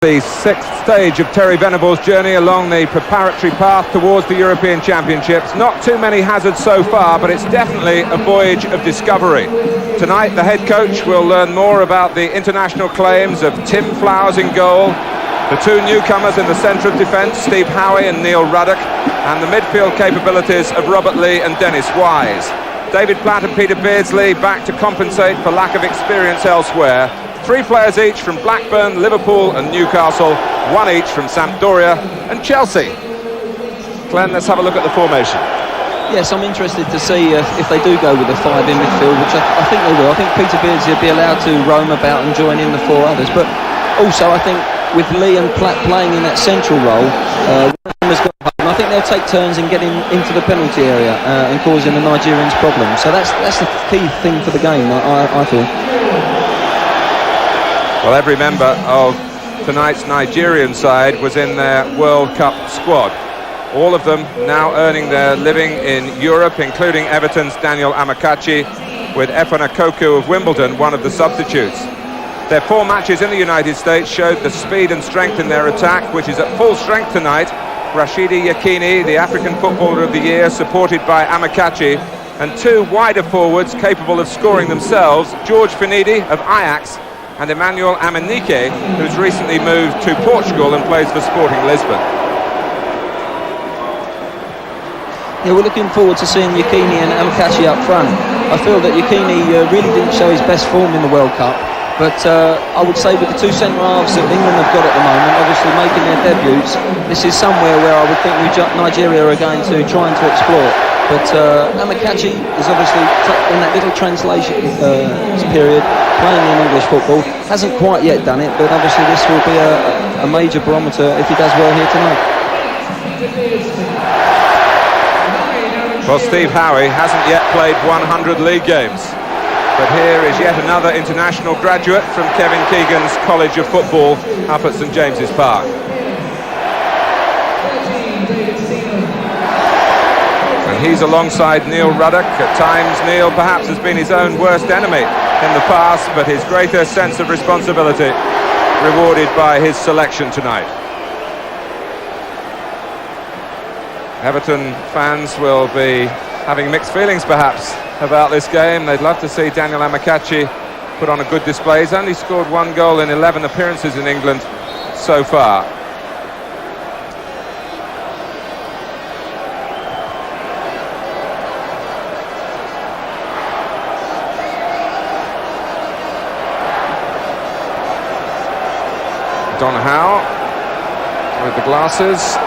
The sixth stage of Terry Venables' journey along the preparatory path towards the European Championships. Not too many hazards so far, but it's definitely a voyage of discovery. Tonight, the head coach will learn more about the international claims of Tim Flowers in goal, the two newcomers in the centre of defence, Steve Howie and Neil Ruddock, and the midfield capabilities of Robert Lee and Dennis Wise. David Platt and Peter Beardsley back to compensate for lack of experience elsewhere. 3 players each from Blackburn, Liverpool and Newcastle, 1 each from Sampdoria and Chelsea. Glenn, let's have a look at the formation. Yes, I'm interested to see if they do go with a 5 in midfield, which I think they will. I think Peter Beardsley will be allowed to roam about and join in the 4 others. But also, I think with Lee and Platt playing in that central role, one of them has got home. I think they'll take turns in getting into the penalty area and causing the Nigerians problems. So that's the key thing for the game, I feel. Well, every member of tonight's Nigerian side was in their World Cup squad. All of them now earning their living in Europe, including Everton's Daniel Amokachi, with Efon Akoku of Wimbledon, one of the substitutes. Their 4 matches in the United States showed the speed and strength in their attack, which is at full strength tonight. Rashidi Yekini, the African Footballer of the Year, supported by Amokachi, and 2 wider forwards capable of scoring themselves, George Finidi of Ajax and Emmanuel Amunike, who's recently moved to Portugal and plays for Sporting Lisbon. Yeah, we're looking forward to seeing Yekini and Amokachi up front. I feel that Yekini really didn't show his best form in the World Cup, but I would say with the 2 centre-halves that England have got at the moment, obviously making their debuts, this is somewhere where I would think Nigeria are going to try to explore. But Amokachi is obviously in that little translation period, playing in English football. Hasn't quite yet done it, but obviously this will be a major barometer if he does well here tonight. Well, Steve Howie hasn't yet played 100 league games, but here is yet another international graduate from Kevin Keegan's College of Football up at St James's Park. He's alongside Neil Ruddock. At times, Neil perhaps has been his own worst enemy in the past, but his greater sense of responsibility rewarded by his selection tonight. Everton fans will be having mixed feelings perhaps about this game. They'd love to see Daniel Amokachi put on a good display. He's only scored 1 goal in 11 appearances in England so far. Don Howe with the glasses.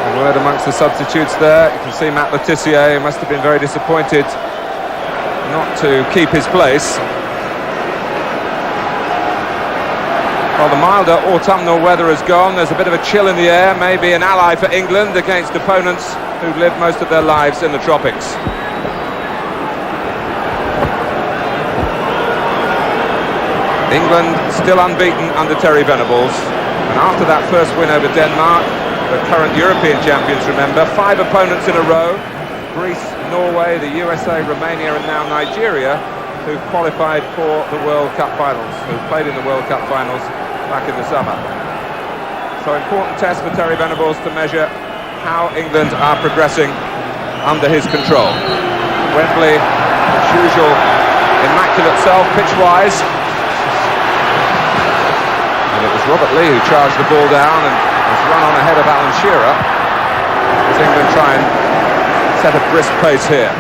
A word amongst the substitutes there. You can see Matt Letitia must have been very disappointed not to keep his place. Well, the milder autumnal weather has gone. There's a bit of a chill in the air, maybe an ally for England against opponents who've lived most of their lives in the tropics. England still unbeaten under Terry Venables, and after that first win over Denmark, the current European champions, remember, 5 opponents in a row: Greece, Norway, the USA, Romania and now Nigeria, who qualified for the World Cup finals, who played in the World Cup finals back in the summer. So important test for Terry Venables to measure how England are progressing under his control. Wembley, as usual, immaculate self pitch-wise. And it was Robert Lee who charged the ball down and has run on ahead of Alan Shearer as England try and set a brisk pace here.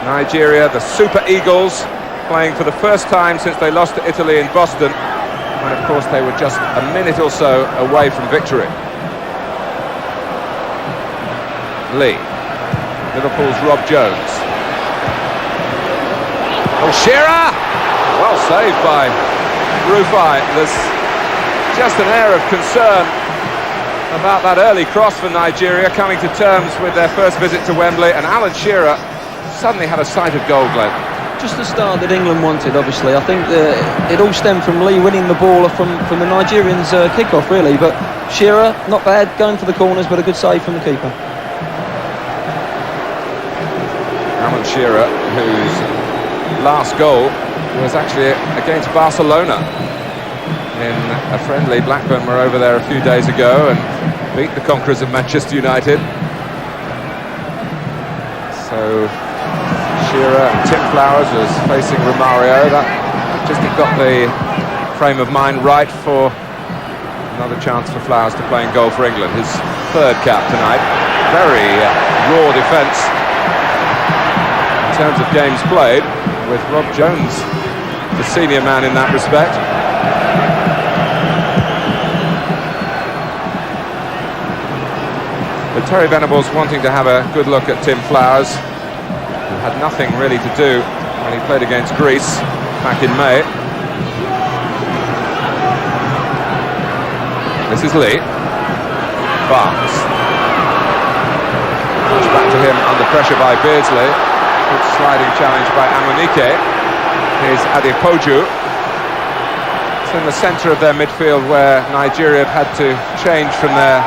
Nigeria, the Super Eagles, playing for the first time since they lost to Italy in Boston, and of course they were just a minute or so away from victory. Lee, Liverpool's Rob Jones. Oh, Shearer! Well saved by Rufai. There's just an air of concern about that early cross for Nigeria, coming to terms with their first visit to Wembley, and Alan Shearer suddenly had a sight of goal, Glenn. Just the start that England wanted, obviously. I think it all stemmed from Lee winning the ball from the Nigerians' kick-off, really. But Shearer, not bad, going for the corners, but a good save from the keeper. Alan Shearer, who's last goal was actually against Barcelona in a friendly. Blackburn were over there a few days ago and beat the conquerors of Manchester United. So Shearer and Tim Flowers was facing Romario. That just got the frame of mind right for another chance for Flowers to play in goal for England. His third cap tonight. Very raw defence in terms of games played, with Rob Jones the senior man in that respect. But Terry Venables wanting to have a good look at Tim Flowers, who had nothing really to do when he played against Greece back in May. This is Lee. Barnes. Push back to him under pressure by Beardsley. Good sliding challenge by Amunike. Here's Adepoju. It's in the centre of their midfield where Nigeria have had to change from their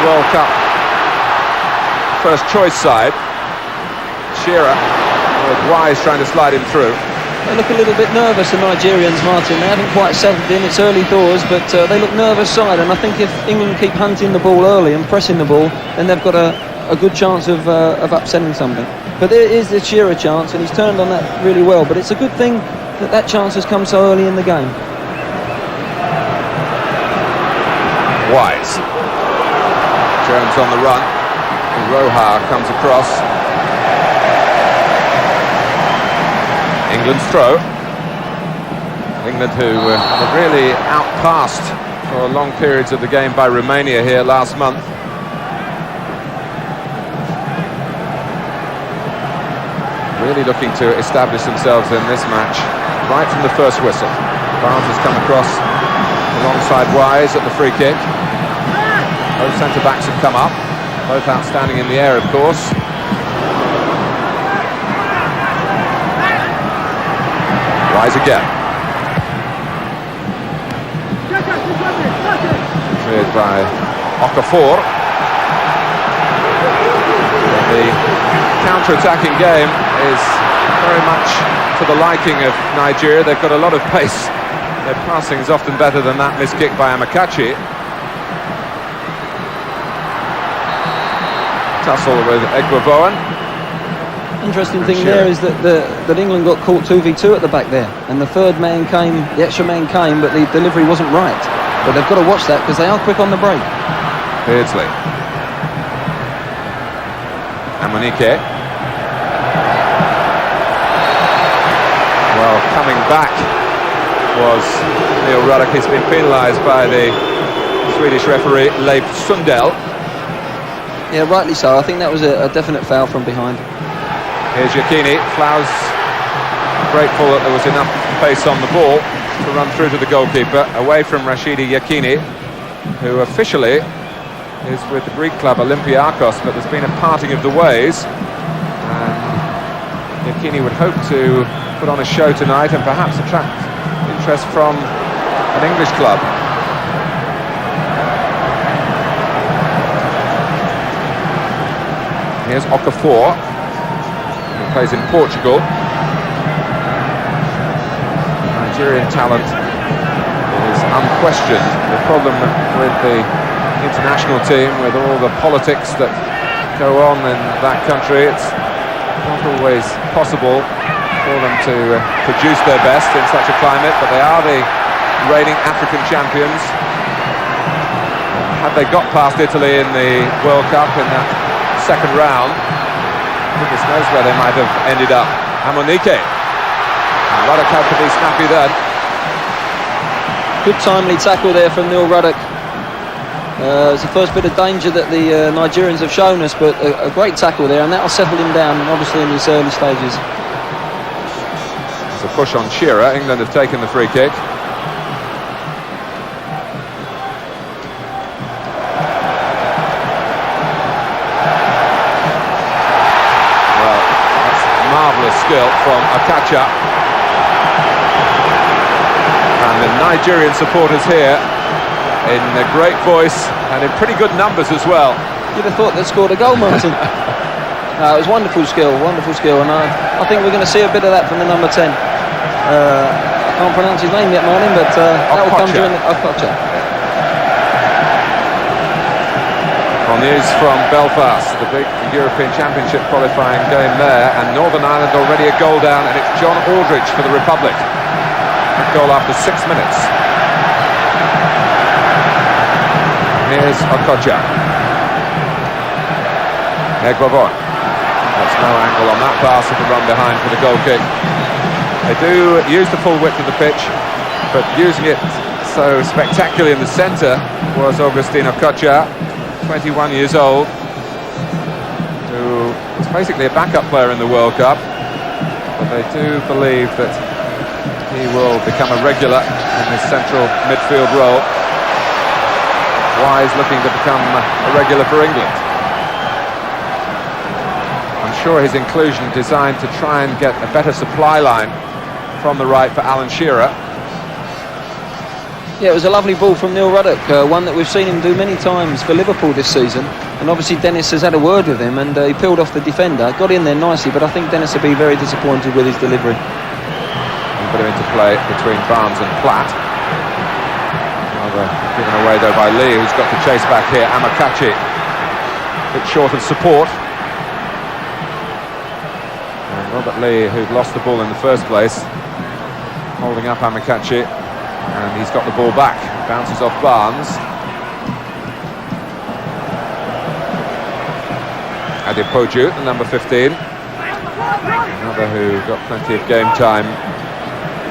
World Cup first choice side. Shearer with Wise trying to slide him through. They look a little bit nervous, the Nigerians, Martin. They haven't quite settled in. It's early doors, but they look nervous side. And I think if England keep hunting the ball early and pressing the ball, then they've got a good chance of upsetting something. But there is the Shearer chance, and he's turned on that really well. But it's a good thing that that chance has come so early in the game. Wise. Jones on the run. Roja comes across. England's throw. England, who were really outpassed for long periods of the game by Romania here last month. Really looking to establish themselves in this match right from the first whistle. Barnes has come across alongside Wise at the free kick. Both centre-backs have come up, both outstanding in the air, of course. Wise again. Cleared by Okafor. The counter-attacking game is very much to the liking of Nigeria. They've got a lot of pace. Their passing is often better than that missed kick by Amokachi. Tussle with Egbovoan. Interesting thing there is that England got caught 2v2 at the back there, and the third man came, the extra man came, but the delivery wasn't right. But they've got to watch that because they are quick on the break. Beardsley. Amunike. Well, coming back was Neil Ruddock. He's been penalised by the Swedish referee Leif Sundell. Yeah, rightly so. I think that was a definite foul from behind. Here's Yekini. Flowers grateful that there was enough pace on the ball to run through to the goalkeeper, away from Rashidi Yekini, who officially is with the Greek club Olympiakos, but there's been a parting of the ways. And Yekini would hope to put on a show tonight and perhaps attract interest from an English club. Here's Okafor, who plays in Portugal. Nigerian talent is unquestioned. The problem with the international team, with all the politics that go on in that country, it's not always possible for them to produce their best in such a climate, but they are the reigning African champions. Had they got past Italy in the World Cup in that second round, goodness knows where they might have ended up. Amunike. Ruddock had to be snappy then. Good timely tackle there from Neil Ruddock. It's the first bit of danger that the Nigerians have shown us, but a great tackle there, and that'll settle him down, obviously, in these early stages. It's a push on Shearer. England have taken the free kick. Marvellous skill from Okocha, and the Nigerian supporters here in a great voice and in pretty good numbers as well. You'd have thought they'd scored a goal, Martin. It was wonderful skill, and I think we're going to see a bit of that from the number 10. I can't pronounce his name yet, Martin, but that will come during the Okocha. Well, news from Belfast, the big European Championship qualifying game there, and Northern Ireland already a goal down, and it's John Aldridge for the Republic. A goal after 6 minutes. Here's Okocha. Ikpeba. There's no angle on that pass of the run behind for the goal kick. They do use the full width of the pitch, but using it so spectacularly in the centre was Augustin Okocha, 21 years old, who is basically a backup player in the World Cup, but they do believe that he will become a regular in this central midfield role. Wise looking to become a regular for England. I'm sure his inclusion designed to try and get a better supply line from the right for Alan Shearer. Yeah, it was a lovely ball from Neil Ruddock, one that we've seen him do many times for Liverpool this season, and obviously Dennis has had a word with him, and he peeled off the defender, got in there nicely, but I think Dennis will be very disappointed with his delivery. A bit of interplay between Barnes and Platt. Rather given away though by Lee, who's got to chase back here. Amokachi, a bit short of support. And Robert Lee, who'd lost the ball in the first place, holding up Amokachi. And he's got the ball back, bounces off Barnes. Adepoju, the number 15. Another who got plenty of game time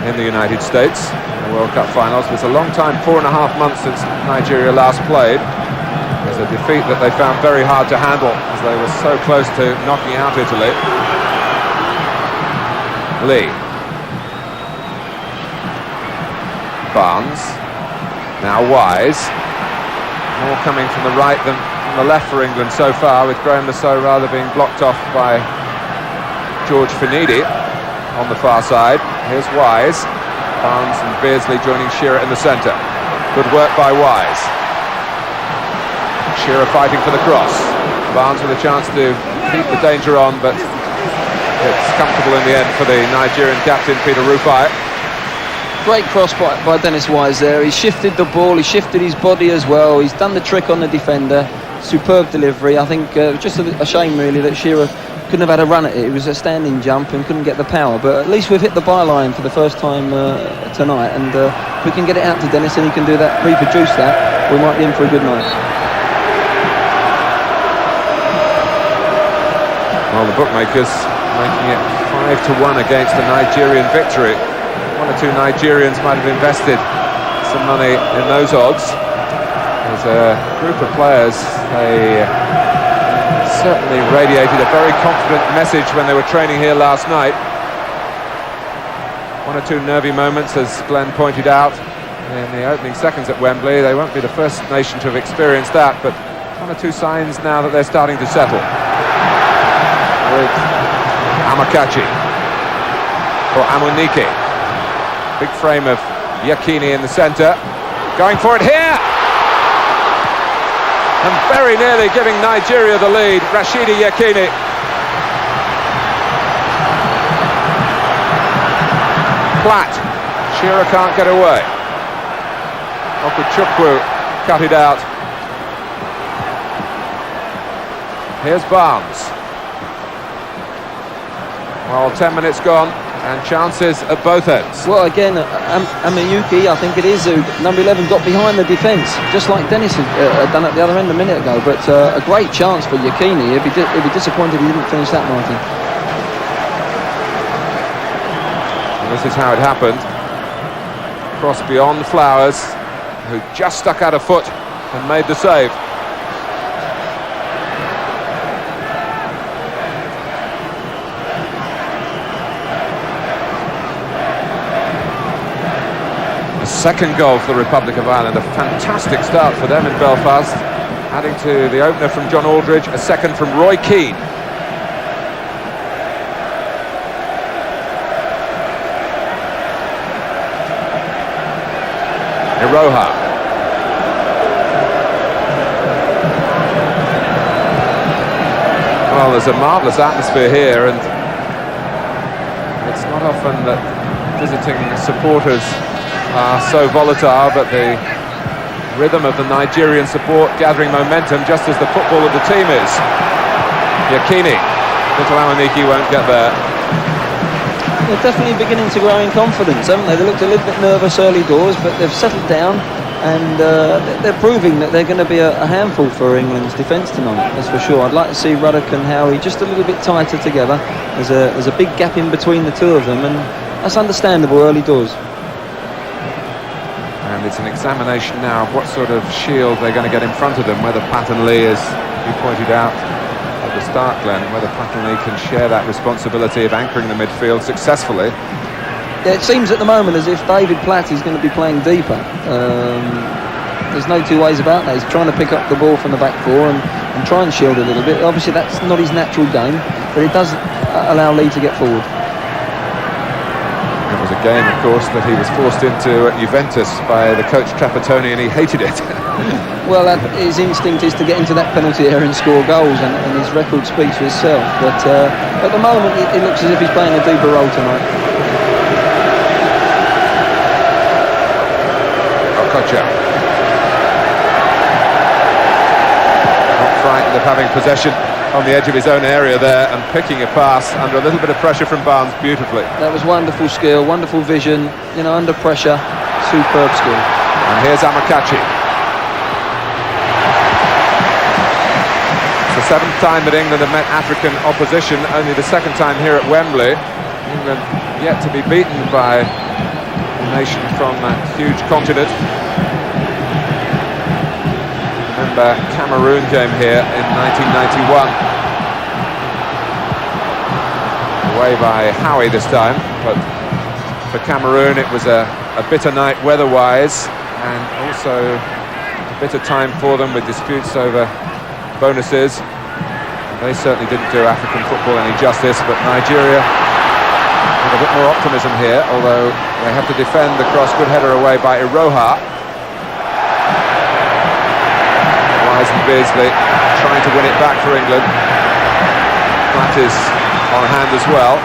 in the United States in the World Cup finals. It was a long time, 4.5 months since Nigeria last played. It was a defeat that they found very hard to handle as they were so close to knocking out Italy. Lee. Barnes, now Wise, more coming from the right than from the left for England so far, with Graham Lasso rather being blocked off by George Finidi on the far side. Here's Wise, Barnes and Beardsley joining Shearer in the centre. Good work by Wise. Shearer fighting for the cross. Barnes with a chance to keep the danger on, but it's comfortable in the end for the Nigerian captain, Peter Rufai. Great cross by Dennis Wise there. He shifted the ball, he shifted his body as well. He's done the trick on the defender. Superb delivery. I think just a shame really that Shearer couldn't have had a run at it. It was a standing jump and couldn't get the power. But at least we've hit the byline for the first time tonight. And if we can get it out to Dennis and he can do that, reproduce that, we might be in for a good night. Well, the bookmakers making it 5-1 against a Nigerian victory. One or two Nigerians might have invested some money in those odds. There's a group of players, they certainly radiated a very confident message when they were training here last night. One or two nervy moments, as Glenn pointed out, in the opening seconds at Wembley. They won't be the first nation to have experienced that, but one or two signs now that they're starting to settle. With Amokachi for Amunike. Big frame of Yekini in the centre. Going for it here! And very nearly giving Nigeria the lead. Rashidi Yekini. Platt. Shearer can't get away. Okocha cut it out. Here's Barnes. Well, 10 minutes gone. And chances at both ends. Well, again, Amunike, I think it is, who number 11 got behind the defence, just like Dennis had done at the other end a minute ago. But a great chance for Yekini. He'd be disappointed he didn't finish that, Martin. And this is how it happened. Cross beyond Flowers, who just stuck out a foot and made the save. Second goal for the Republic of Ireland, a fantastic start for them in Belfast, adding to the opener from John Aldridge, a second from Roy Keane. Iroha. Well, Well, there's a marvellous atmosphere here, and it's not often that visiting supporters are so volatile, but the rhythm of the Nigerian support gathering momentum just as the football of the team is. Yekini, little Amunike won't get there. They're definitely beginning to grow in confidence, haven't they? They looked a little bit nervous early doors, but they've settled down, and they're proving that they're going to be a handful for England's defence tonight, that's for sure. I'd like to see Ruddock and Howie just a little bit tighter together. There's a big gap in between the two of them, and that's understandable early doors. And it's an examination now of what sort of shield they're going to get in front of them, whether Patton Lee, as you pointed out at the start, Glenn, whether Patton Lee can share that responsibility of anchoring the midfield successfully. Yeah, it seems at the moment as if David Platt is going to be playing deeper. There's no two ways about that. He's trying to pick up the ball from the back four and try and shield a little bit. Obviously that's not his natural game, but it does allow Lee to get forward. It was a game, of course, that he was forced into at Juventus by the coach Trapattoni, and he hated it. Well, his instinct is to get into that penalty area and score goals, and his record speaks for itself. But at the moment, it looks as if he's playing a deeper role tonight. Okocha. Not frightened of having possession on the edge of his own area there, and picking a pass under a little bit of pressure from Barnes beautifully. That was wonderful skill, wonderful vision, you know, under pressure, superb skill. And here's Amokachi. It's the 7th time that England have met African opposition, only the 2nd time here at Wembley. England yet to be beaten by a nation from that huge continent. Remember, Cameroon came here in 1991. Away by Howie this time, but for Cameroon it was a bitter night weather-wise, and also a bitter time for them with disputes over bonuses. They certainly didn't do African football any justice, but Nigeria with a bit more optimism here, although they have to defend the cross. Good header away by Iroha. And Beardsley trying to win it back for England. That is on hand as well.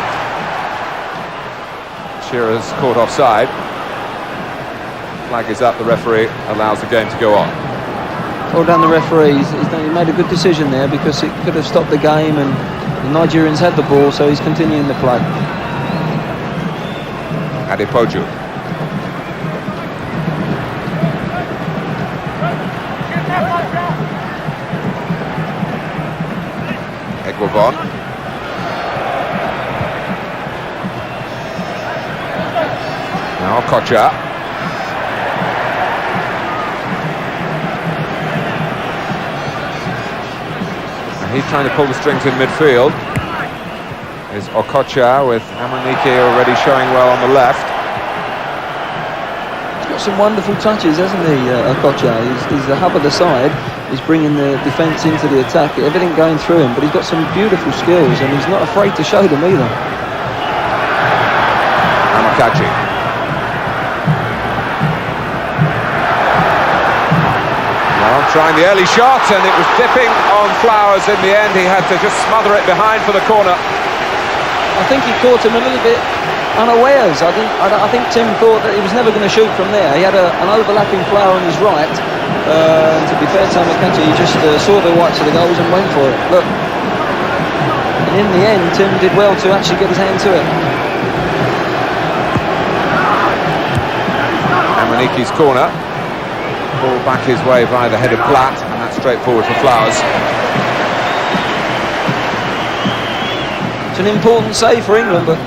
Shearer's caught offside. Flag is up, the referee allows the game to go on. Well done the referee, he made a good decision there, because it could have stopped the game, and the Nigerians had the ball, so he's continuing the play. Adepoju. Egwavon. Now Okocha. And he's trying to pull the strings in midfield. Is Okocha, with Amunike already showing well on the left. He's got some wonderful touches, hasn't he, Okocha? He's the hub of the side. He's bringing the defence into the attack, everything going through him, but he's got some beautiful skills, and he's not afraid to show them either. Amokachi. Well, trying the early shot, and it was dipping on Flowers in the end. He had to just smother it behind for the corner. I think he caught him a little bit unawares. I think Tim thought that he was never going to shoot from there. He had an overlapping Flower on his right. To be fair to Amokachi, he just saw the whites of the goals and went for it. Look, and in the end, Tim did well to actually get his hand to it. Amunike's corner. Ball back his way via the head of Platt, and that's straightforward for Flowers. It's an important save for England, but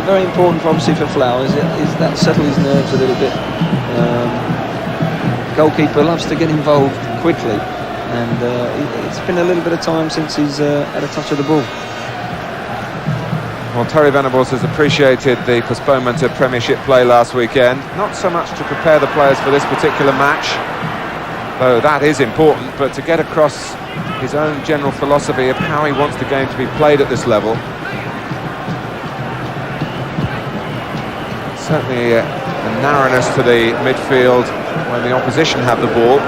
very important, obviously, for Flowers. Is that settle his nerves a little bit. Goalkeeper loves to get involved quickly, and it's been a little bit of time since he's had a touch of the ball. Well, Terry Venables has appreciated the postponement of Premiership play last weekend. Not so much to prepare the players for this particular match, though that is important, but to get across his own general philosophy of how he wants the game to be played at this level. Certainly a narrowness to the midfield when the opposition have the ball.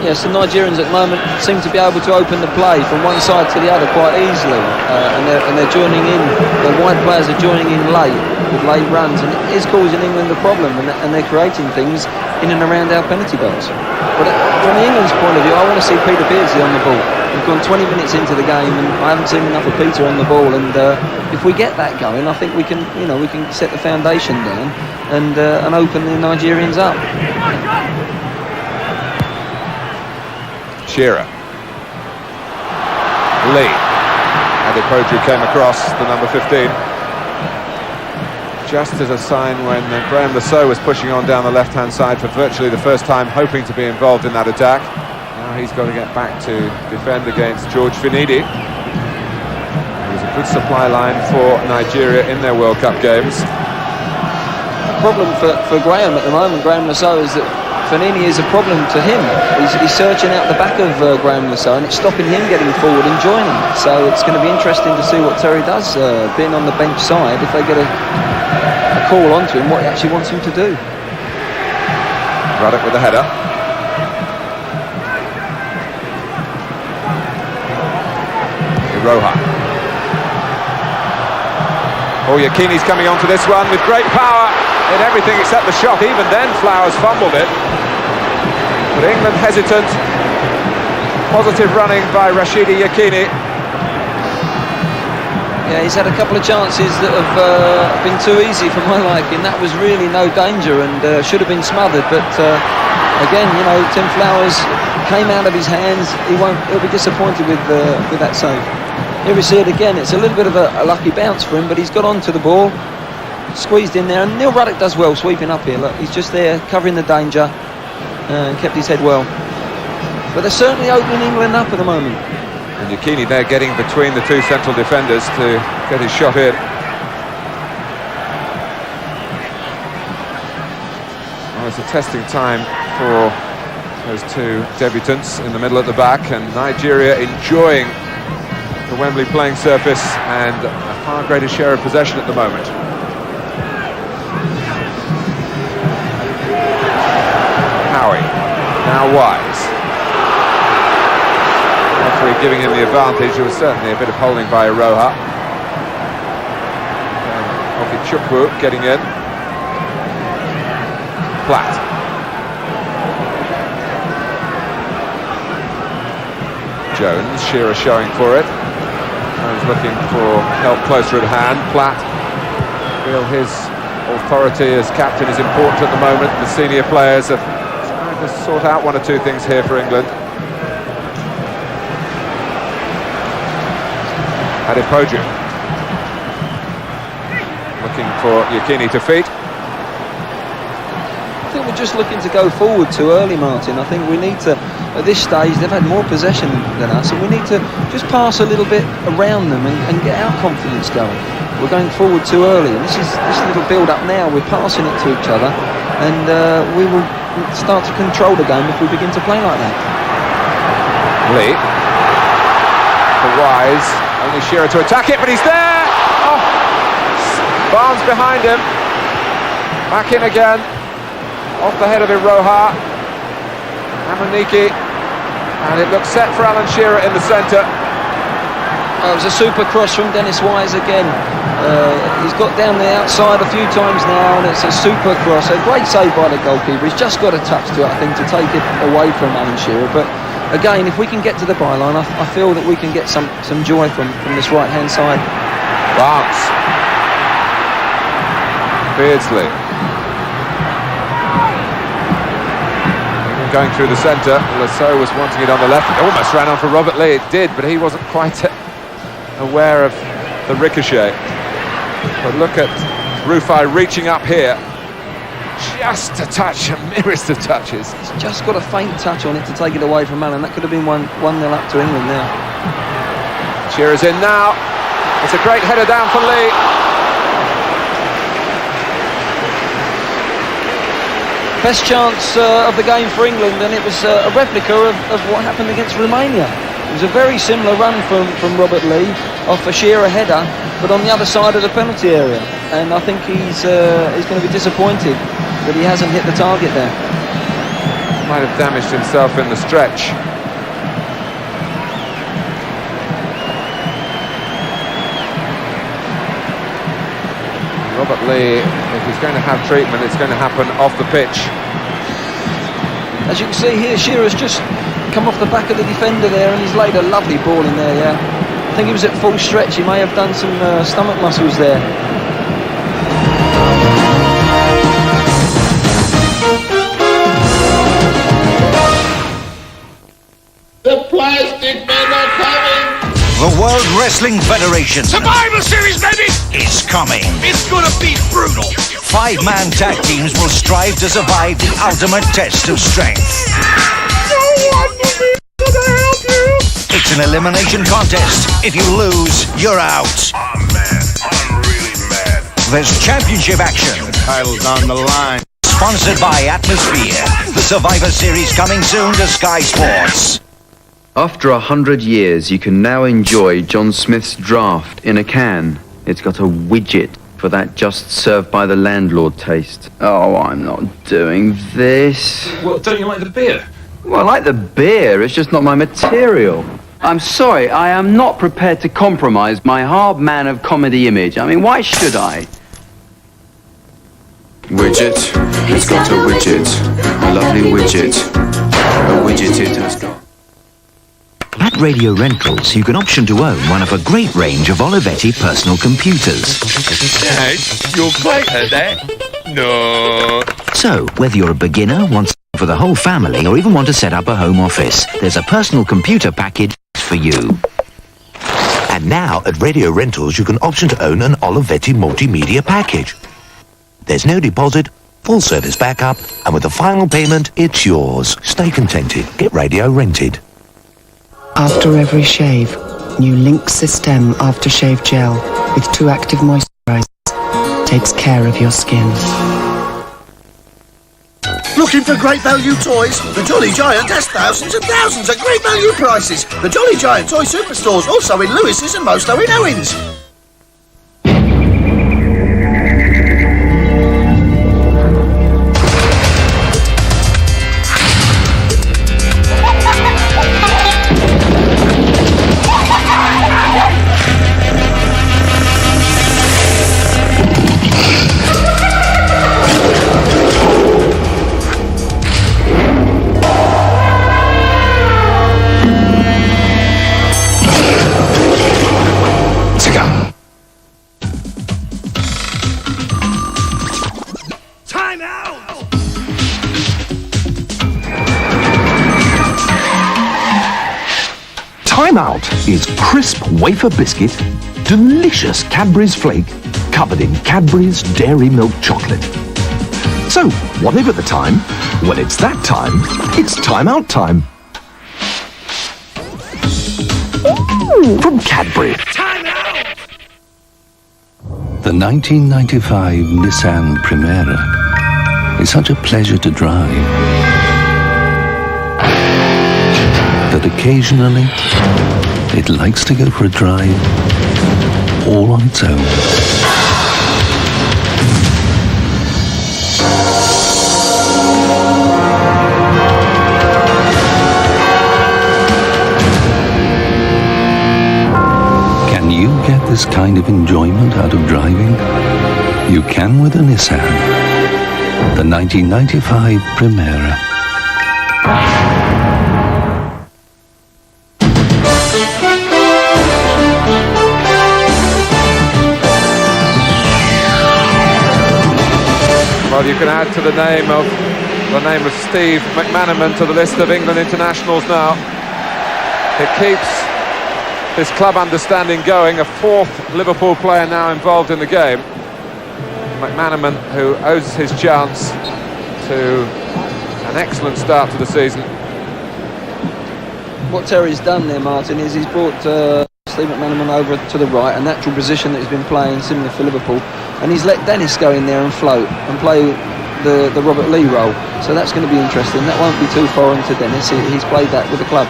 Yes, the Nigerians at the moment seem to be able to open the play from one side to the other quite easily, and they're joining in. The wide players are joining in late with late runs, and it is causing England a problem, and they're creating things in and around our penalty box. But from England's point of view, I want to see Peter Beardsley on the ball. We've gone 20 minutes into the game, and I haven't seen enough of Peter on the ball. And if we get that going, I think we can set the foundation down and open the Nigerians up. Shearer. Lee. Adepoju came across the number 15. Just as a sign when Graham Lasso was pushing on down the left-hand side for virtually the first time, hoping to be involved in that attack. Now he's got to get back to defend against George Finidi. It was a good supply line for Nigeria in their World Cup games. The problem for Graham at the moment, Graham Lasso, is that Finidi is a problem to him. He's searching out the back of Graham Lasso, and it's stopping him getting forward and joining. So it's going to be interesting to see what Terry does, being on the bench side, if they get a call onto him, what he actually wants him to do. Ruddock with the header. Iroha. Oh, Yekini's coming onto this one with great power in everything except the shot. Even then, Flowers fumbled it. But England hesitant. Positive running by Rashidi Yekini. Yeah, he's had a couple of chances that have been too easy for my liking. That was really no danger and should have been smothered. But again, Tim Flowers came out of his hands. He'll be disappointed with that save. Here we see it again. It's a little bit of a lucky bounce for him, but he's got onto the ball, squeezed in there, and Neil Ruddock does well sweeping up here. Look, he's just there covering the danger and kept his head well. But they're certainly opening England up at the moment. And Yekini there getting between the two central defenders to get his shot in. Well, it's a testing time for those two debutants in the middle at the back, and Nigeria enjoying the Wembley playing surface and a far greater share of possession at the moment. Howie, now Wise. Referee giving him the advantage. There was certainly a bit of holding by Iroha. Okichukwu getting in. Platt. Jones, Shearer showing for it. Jones looking for help closer at hand. Platt, feel his authority as captain is important at the moment. The senior players have trying to sort out one or two things here for England. Adepoju looking for Yekini to feet. I think we're just looking to go forward too early, Martin. I think we need to, at this stage, they've had more possession than us, and we need to just pass a little bit around them and get our confidence going. We're going forward too early, and this little build-up now, we're passing it to each other, and we will start to control the game if we begin to play like that. Lee. For Wise. Only Shearer to attack it, but he's there! Oh! Barnes behind him. Back in again. Off the head of Iroha. Amunike. And it looks set for Alan Shearer in the centre. It was a super cross from Dennis Wise again. He's got down the outside a few times now, and it's a super cross. A great save by the goalkeeper. He's just got a touch to it, I think, to take it away from Alan Shearer. But again, if we can get to the byline, I feel that we can get some joy from this right-hand side. Barnes. Beardsley. Going through the centre. Lasso was wanting it on the left. It almost ran on for Robert Lee. It did, but he wasn't quite aware of the ricochet. But look at Rufai reaching up here. Just a touch, a merest of touches. He's just got a faint touch on it to take it away from Allen. That could have been 1-0 up to England now. Shearer's in now. It's a great header down for Lee. Best chance of the game for England, and it was a replica of what happened against Romania. It was a very similar run from Robert Lee off a Shearer header, but on the other side of the penalty area. And I think he's going to be disappointed that he hasn't hit the target there. might have damaged himself in the stretch. Robert Lee, if he's going to have treatment, it's going to happen off the pitch. As you can see here, Shearer's just come off the back of the defender there, and he's laid a lovely ball in there, yeah. I think he was at full stretch. He may have done some stomach muscles there. The plastic men are coming! The World Wrestling Federation Survivor Series, baby! is coming. It's gonna be brutal! 5-man tag teams will strive to survive the ultimate test of strength. No one will be able to help you! It's an elimination contest. If you lose, you're out. I'm mad. I'm really mad. There's championship action. The title's on the line. Sponsored by Atmosphere. The Survivor Series coming soon to Sky Sports. After 100 years, you can now enjoy John Smith's draft in a can. It's got a widget for that just served by the landlord taste. Oh, I'm not doing this. Well, don't you like the beer? Well, I like the beer, it's just not my material. I'm sorry, I am not prepared to compromise my hard man of comedy image. I mean, why should I? Widget, it's got a widget, a lovely widget, a widget it has got. At Radio Rentals, you can option to own one of a great range of Olivetti personal computers. Dad, you're great at that. No. So, whether you're a beginner, want something for the whole family, or even want to set up a home office, there's a personal computer package for you. And now, at Radio Rentals, you can option to own an Olivetti multimedia package. There's no deposit, full service backup, and with the final payment, it's yours. Stay contented. Get radio rented. After every shave, new Link System Aftershave Gel with 2 active moisturizers takes care of your skin. Looking for great value toys? The Jolly Giant has thousands and thousands of great value prices. The Jolly Giant Toy Superstores, also in Lewis's and Mostow in Owens. Time Out is crisp wafer biscuit, delicious Cadbury's flake, covered in Cadbury's Dairy Milk chocolate. So, whatever the time, when it's that time, it's Time Out time. From Cadbury. Time out! The 1995 Nissan Primera is such a pleasure to drive that occasionally it likes to go for a drive all on its own. Can you get this kind of enjoyment out of driving? You can with a Nissan. The 1995 Primera. Well, you can add to the name of Steve McManaman to the list of England internationals now. It keeps this club understanding going, a 4th Liverpool player now involved in the game. McManaman, who owes his chance to an excellent start to the season. What Terry's done there, Martin, is he's brought Steve McManaman over to the right, a natural position that he's been playing similar for Liverpool, and he's let Dennis go in there and float and play the Robert Lee role. So that's going to be interesting. That won't be too foreign to Dennis. He's played that with the club.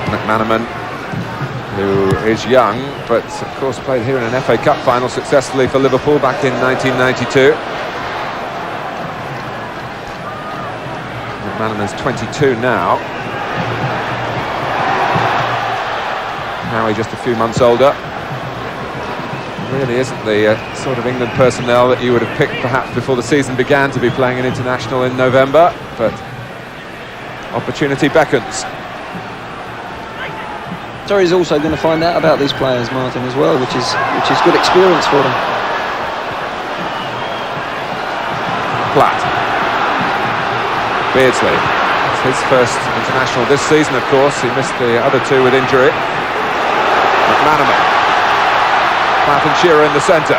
McManaman, who is young, but of course played here in an FA Cup final successfully for Liverpool back in 1992. McManaman's 22 now. Howie just a few months older. Really isn't the sort of England personnel that you would have picked perhaps before the season began to be playing an international in November, but opportunity beckons. Terry's also going to find out about these players, Martin, as well, which is good experience for them. Platt. Beardsley. It's his first international this season, of course. He missed the other two with injury. McManaman. Platt and Shearer in the centre.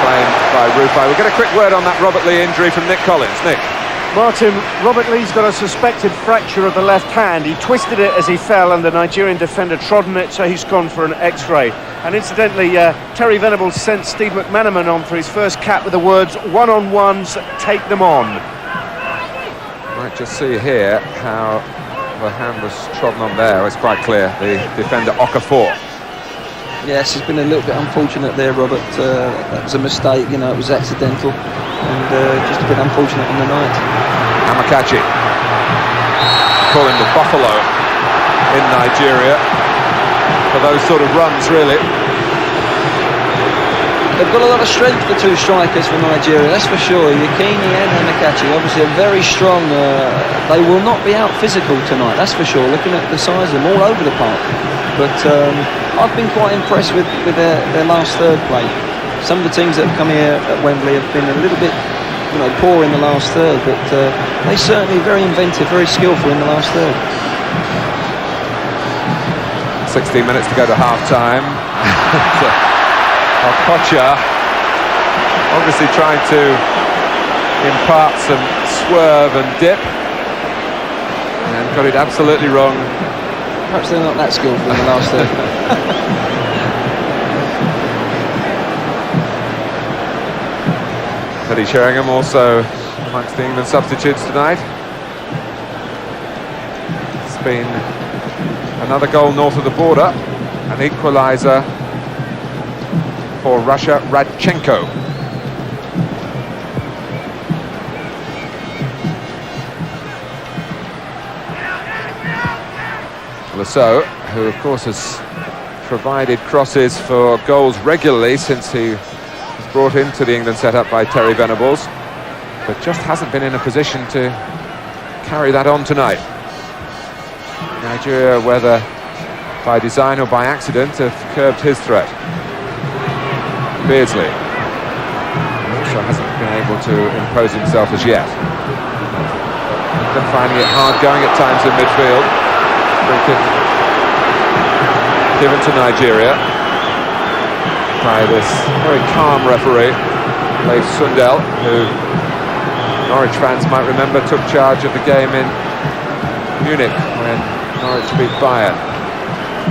Claimed by Rufai. We'll get a quick word on that Robert Lee injury from Nick Collins. Nick. Martin, Robert Lee's got a suspected fracture of the left hand. He twisted it as he fell and the Nigerian defender trod on it, so he's gone for an x-ray. And incidentally, Terry Venables sent Steve McManaman on for his first cap with the words, "One-on-ones, take them on." Might just see here how the hand was trodden on there. It's quite clear, the defender Okafor. Yes, it's been a little bit unfortunate there, Robert. That was a mistake, you know, it was accidental. And just a bit unfortunate on the night. Amokachi. Call him the Buffalo in Nigeria for those sort of runs, really. They've got a lot of strength, the two strikers for Nigeria, that's for sure. Yekini and Amokachi obviously are very strong. They will not be out physical tonight, that's for sure. Looking at the size of them all over the park. But I've been quite impressed with their last third play. Some of the teams that have come here at Wembley have been a little bit, you know, poor in the last third, but they certainly very inventive, very skillful in the last third. 16 minutes to go to half-time. Okocha obviously trying to impart some swerve and dip, and got it absolutely wrong. Perhaps they're not that skillful in the last third. Teddy Sheringham also amongst the England substitutes tonight. It's been another goal north of the border, an equaliser for Russia, Radchenko. Lasso, who of course has provided crosses for goals regularly since he was brought into the England setup by Terry Venables, but just hasn't been in a position to carry that on tonight. Nigeria, whether by design or by accident, have curbed his threat. Beardsley also hasn't been able to impose himself as yet. England finding it hard going at times in midfield. Free kick given to Nigeria by this very calm referee, Leif Sundell, who Norwich fans might remember took charge of the game in Munich when Norwich beat Bayern.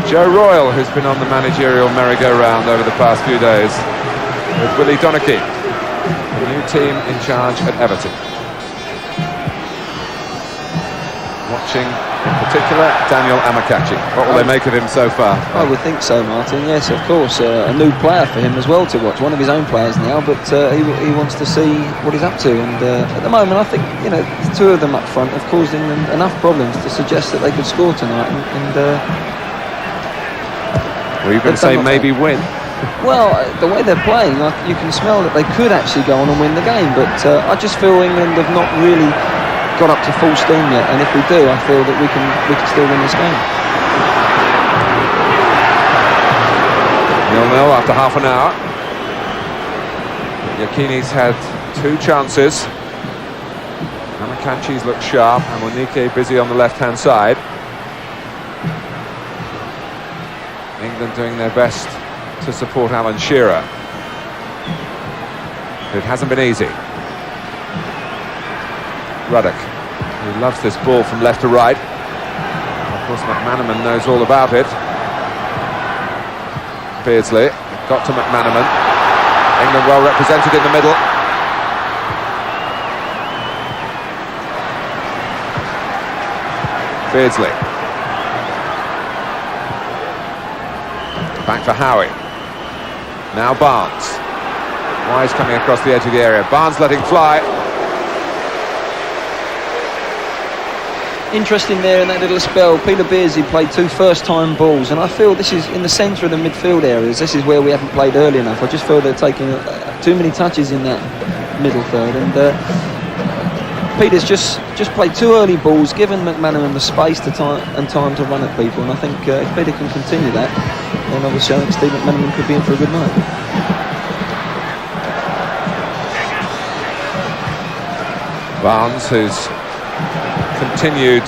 Joe Royle, who's been on the managerial merry-go-round over the past few days with Willie Donachie, the new team in charge at Everton. Watching, in particular, Daniel Amokachi. What will they make of him so far? I would think so, Martin. Yes, of course. A new player for him as well to watch. One of his own players now, but he wants to see what he's up to. And at the moment, I think, you know, the two of them up front have caused England enough problems to suggest that they could score tonight. Were you going to say maybe win? Well, the way they're playing, like, you can smell that they could actually go on and win the game. But I just feel England have not really got up to full steam yet, and if we do, I feel that we can still win this game. 0-0 after half an hour. Yekini's had two chances. Amokachi's looked sharp. Amunike busy on the left-hand side. England doing their best to support Alan Shearer. It hasn't been easy. Ruddock, who loves this ball from left to right. Of course, McManaman knows all about it. Beardsley got to McManaman. England well represented in the middle. Beardsley. Back for Howie. Now Barnes. Wise coming across the edge of the area. Barnes letting fly. Interesting there in that little spell, Peter Beardsley played 2 first-time balls, and I feel this is in the centre of the midfield areas. This is where we haven't played early enough. I just feel they're taking too many touches in that middle third, and Peter's just played 2 early balls, given McManaman the space to time to run at people, and I think if Peter can continue that, then obviously I think Steve McManaman could be in for a good night. Barnes, who's continued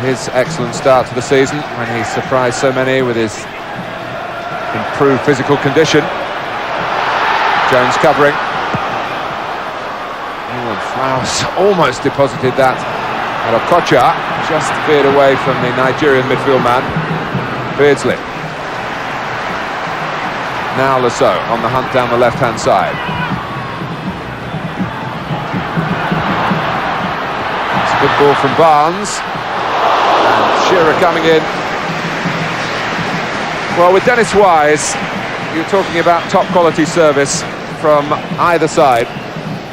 his excellent start to the season when he surprised so many with his improved physical condition. Jones covering. Oh, and Flowers almost deposited that. And Okocha just veered away from the Nigerian midfield man, Beardsley. Now Lasso on the hunt down the left-hand side. Good ball from Barnes, and Shearer coming in. Well, with Dennis Wise, you're talking about top quality service from either side.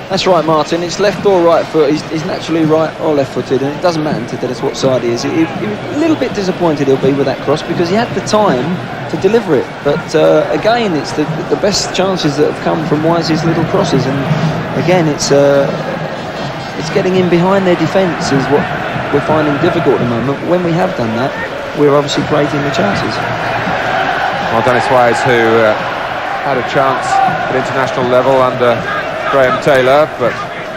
That's right, Martin. It's left or right foot. He's naturally right or left-footed, and it doesn't matter to Dennis what side he is. He a little bit disappointed he'll be with that cross because he had the time to deliver it. But again, it's the best chances that have come from Wise's little crosses, and again, it's getting in behind their defence is what we're finding difficult at the moment. When we have done that, we're obviously creating the chances. Well, Dennis Wise, who had a chance at international level under Graham Taylor, but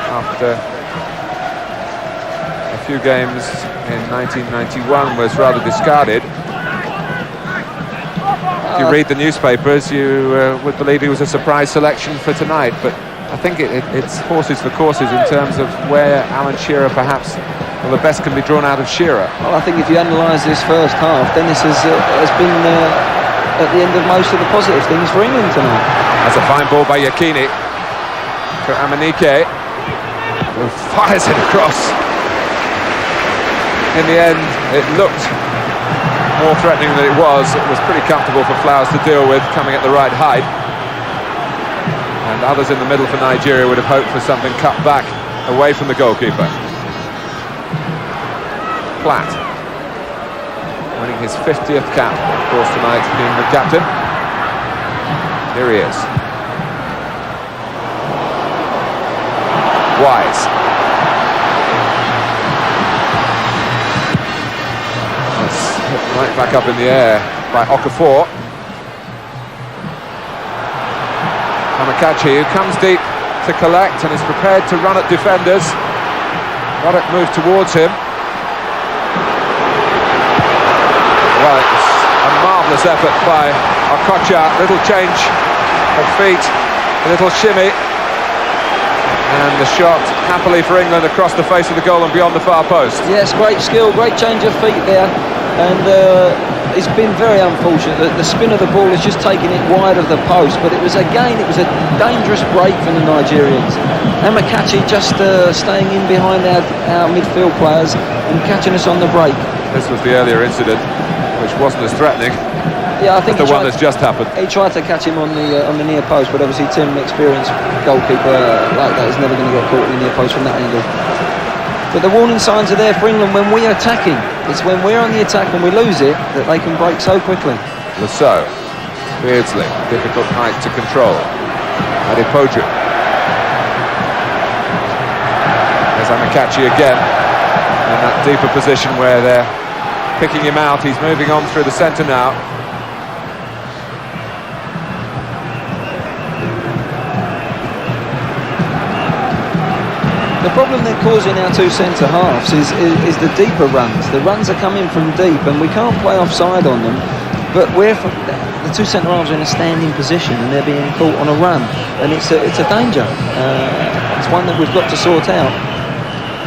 after a few games in 1991 was rather discarded. If you read the newspapers, you would believe he was a surprise selection for tonight, but I think it's horses for courses in terms of where Alan Shearer perhaps, well, the best can be drawn out of Shearer. Well, I think if you analyse this first half, Dennis has been at the end of most of the positive things for England tonight. That's a fine ball by Yekini to Amunike, who fires it across. In the end, it looked more threatening than it was. It was pretty comfortable for Flowers to deal with, coming at the right height. And others in the middle for Nigeria would have hoped for something cut back away from the goalkeeper. Platt, winning his 50th cap, of course, tonight, being the captain. Here he is. Wise. That's hit right back up in the air by Okafor. Amokachi, who comes deep to collect and is prepared to run at defenders. Roddick moved towards him. Well, it's a marvellous effort by Okocha. Little change of feet, a little shimmy. And the shot, happily for England, across the face of the goal and beyond the far post. Yes, great skill, great change of feet there. And it's been very unfortunate that the spin of the ball has just taken it wide of the post, but it was a dangerous break from the Nigerians. Amokachi just staying in behind our midfield players and catching us on the break. This was the earlier incident, which wasn't as threatening. Yeah, I think the one that's just happened. He tried to catch him on the near post, but obviously Tim, experienced goalkeeper like that, is never going to get caught in the near post from that angle. But the warning signs are there for England when we are attacking. It's when we're on the attack and we lose it that they can break so quickly. Lasso, Beardsley, difficult height to control. Adepoju. There's Amokachi again in that deeper position where they're picking him out. He's moving on through the centre now. The problem they're causing our two centre halves is the deeper runs. The runs are coming from deep and we can't play offside on them, but the two centre halves are in a standing position and they're being caught on a run, and it's a danger. It's one that we've got to sort out.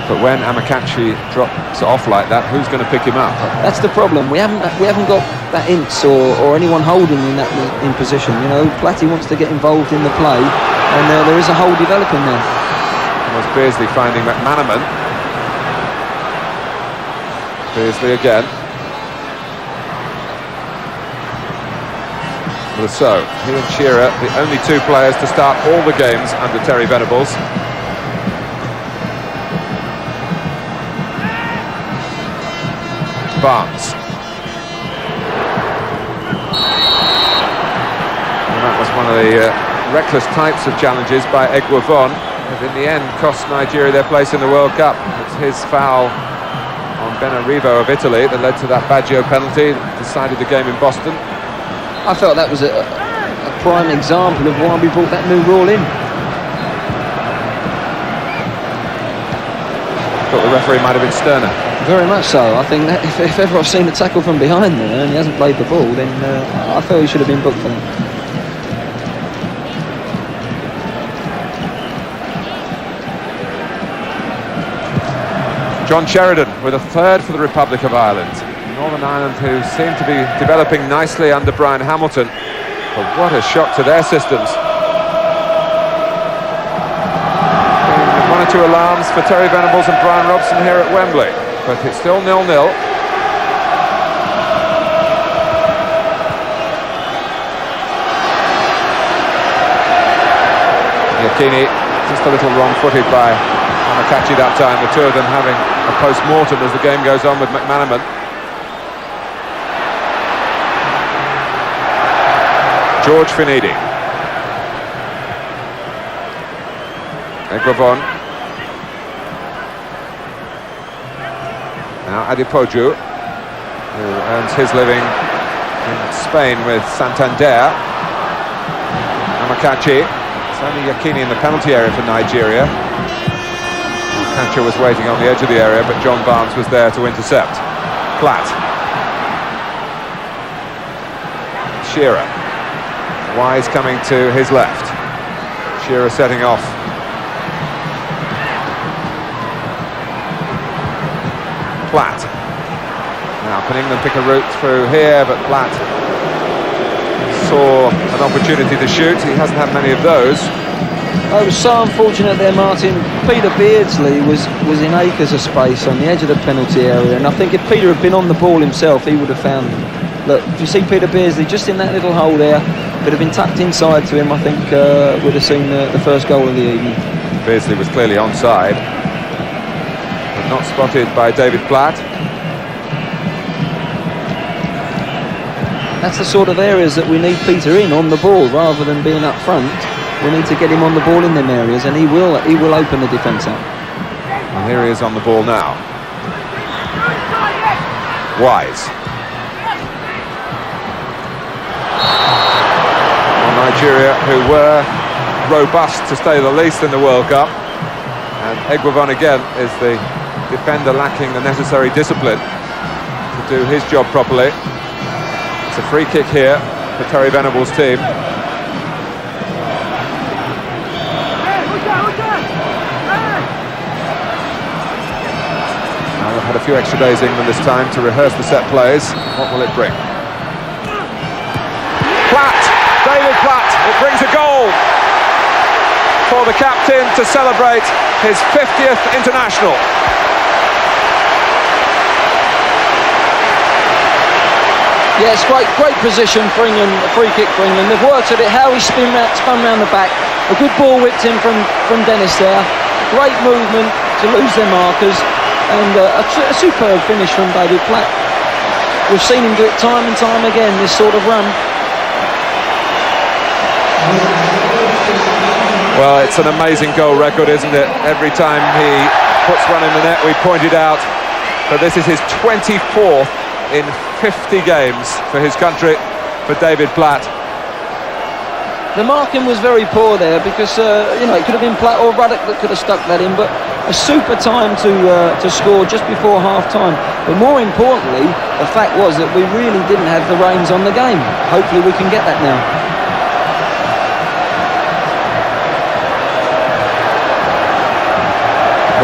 But when Amokachi drops off like that, who's going to pick him up? That's the problem. We haven't got that Ince or anyone holding in position. You know, Platty wants to get involved in the play, and there is a hole developing there. Was Beardsley finding McManaman. Beardsley again. So, he and Shearer, the only two players to start all the games under Terry Venables. Barnes. And that was one of the reckless types of challenges by Egwavon, that in the end cost Nigeria their place in the World Cup. It's his foul on Benarivo of Italy that led to that Baggio penalty that decided the game in Boston. I felt that was a prime example of why we brought that new rule in. Thought the referee might have been sterner. Very much so. I think that if ever I've seen a tackle from behind there and he hasn't played the ball, then I feel he should have been booked for that. John Sheridan with a third for the Republic of Ireland. Northern Ireland, who seem to be developing nicely under Brian Hamilton. But what a shock to their systems. One or two alarms for Terry Venables and Brian Robson here at Wembley. But it's still 0-0. Yekini just a little wrong-footed by Amokachi that time, the two of them having a post-mortem as the game goes on with McManaman. George Finidi. Egwavon. Now Adipoju, who earns his living in Spain with Santander. Amokachi. It's only Yekini in the penalty area for Nigeria. Amokachi was waiting on the edge of the area, but John Barnes was there to intercept. Platt. Shearer. Wise coming to his left. Shearer setting off. Platt. Now can England pick a route through here, but Platt saw an opportunity to shoot. He hasn't had many of those. I was so unfortunate there, Martin. Peter Beardsley was in acres of space on the edge of the penalty area, and I think if Peter had been on the ball himself, he would have found them. Look, if you see Peter Beardsley just in that little hole there, could have been tucked inside to him, I think would have seen the first goal of the evening. Beardsley was clearly onside, but not spotted by David Platt. That's the sort of areas that we need Peter in on the ball rather than being up front. We need to get him on the ball in them areas, and he will open the defence up. And here he is on the ball now. Wise. Well, Nigeria, who were robust to say the least in the World Cup, and Egwavon again is the defender lacking the necessary discipline to do his job properly. It's a free kick here for Terry Venables' team. Now they've had a few extra days, England, this time to rehearse the set plays. What will it bring? Platt! David Platt! It brings a goal for the captain to celebrate his 50th international. Yes, great position for England, a free kick for England. They've worked at it, how he spun round the back. A good ball whipped in from Dennis there. Great movement to lose their markers. And a superb finish from David Platt. We've seen him do it time and time again, this sort of run. Well, it's an amazing goal record, isn't it? Every time he puts one in the net, we pointed out that this is his 24th in 50 games for his country, for David Platt. The marking was very poor there because, it could have been Platt or Ruddock that could have stuck that in, but a super time to score just before half-time. But more importantly, the fact was that we really didn't have the reins on the game. Hopefully we can get that now.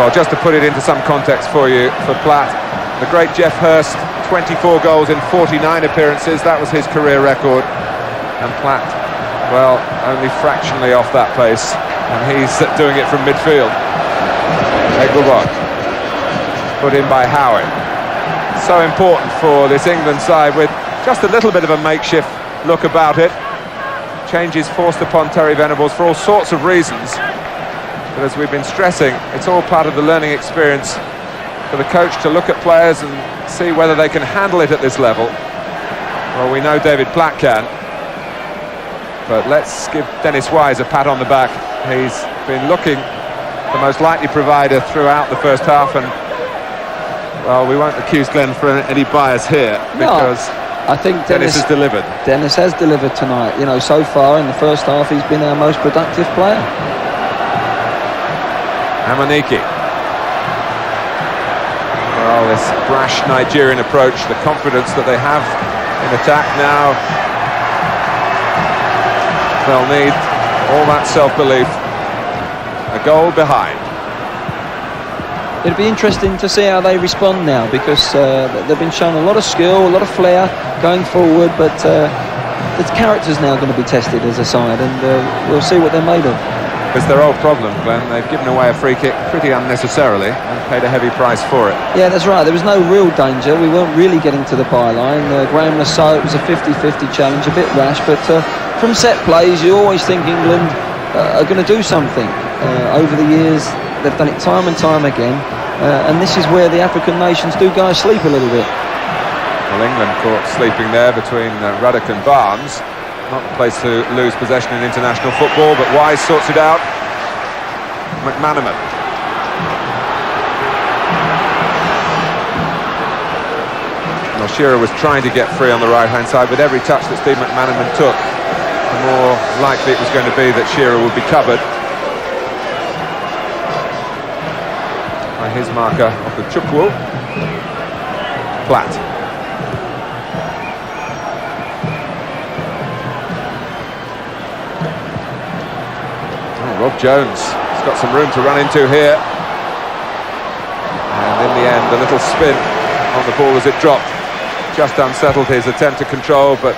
Well, just to put it into some context for you, for Platt, the great Geoff Hurst, 24 goals in 49 appearances, that was his career record. And Platt, well, only fractionally off that pace, and he's doing it from midfield. Egwavon, put in by Howard. So important for this England side, with just a little bit of a makeshift look about it. Changes forced upon Terry Venables for all sorts of reasons. But as we've been stressing, it's all part of the learning experience for the coach to look at players and see whether they can handle it at this level. Well, we know David Platt can. But let's give Dennis Wise a pat on the back. He's been looking the most likely provider throughout the first half, and well, we won't accuse Glenn for any bias here, because I think Dennis has delivered. Dennis has delivered tonight. You know, so far in the first half, he's been our most productive player. Amunike. Well, this brash Nigerian approach, the confidence that they have in attack now, they'll need all that self-belief. A goal behind. It'll be interesting to see how they respond now, because they've been shown a lot of skill, a lot of flair going forward, but the character's now going to be tested as a side, and we'll see what they're made of. It's their old problem, Glenn. They've given away a free kick pretty unnecessarily and paid a heavy price for it. Yeah, that's right. There was no real danger. We weren't really getting to the byline. Graham Lasso, it was a 50-50 challenge, a bit rash, but from set plays, you always think England are going to do something. Over the years, they've done it time and time again, and this is where the African nations do go asleep a little bit. Well, England caught sleeping there between Ruddock and Barnes. Not the place to lose possession in international football, but Wise sorts it out. McManaman. Well, Shearer was trying to get free on the right-hand side. With every touch that Steve McManaman took, the more likely it was going to be that Shearer would be covered by his marker of the Chukwu. Platt. Rob Jones has got some room to run into here, and in the end a little spin on the ball as it dropped just unsettled his attempt to control, but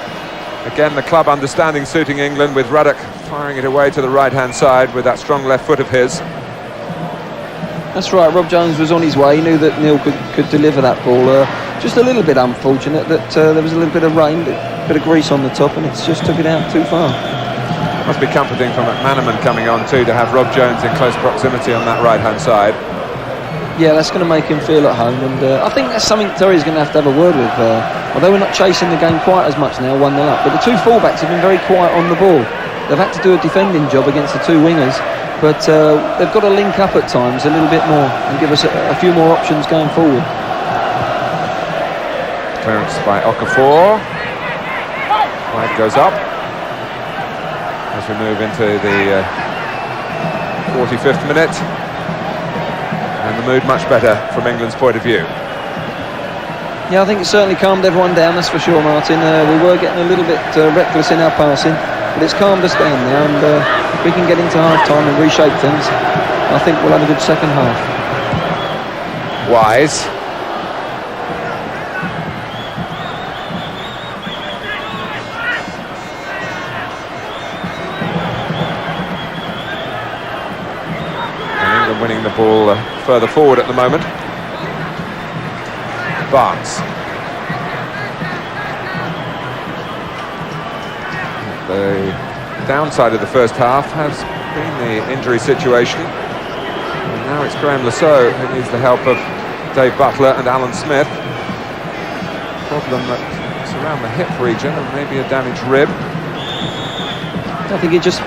again the club understanding suiting England, with Ruddock firing it away to the right hand side with that strong left foot of his. That's right, Rob Jones was on his way. He knew that Neil could deliver that ball. Just a little bit unfortunate that there was a little bit of rain, a bit of grease on the top, and it's just took it out too far. Must be comforting for McManaman coming on too, to have Rob Jones in close proximity on that right-hand side. Yeah, that's going to make him feel at home, and I think that's something Terry's going to have a word with. Although we're not chasing the game quite as much now, 1-0 up, but the two fullbacks have been very quiet on the ball. They've had to do a defending job against the two wingers, but they've got to link up at times a little bit more and give us a few more options going forward. Clearance by Okafor. Flag goes up as we move into the 45th minute, and the mood much better from England's point of view. Yeah, I think it certainly calmed everyone down, that's for sure, Martin. We were getting a little bit reckless in our passing, but it's calmed us down now, and if we can get into half-time and reshape things, I think we'll have a good second half. Wise. Winning the ball further forward at the moment. Barnes. The downside of the first half has been the injury situation, and now it's Graham Lasso who needs the help of Dave Butler and Alan Smith. Problem that's around the hip region and maybe a damaged rib. I think he just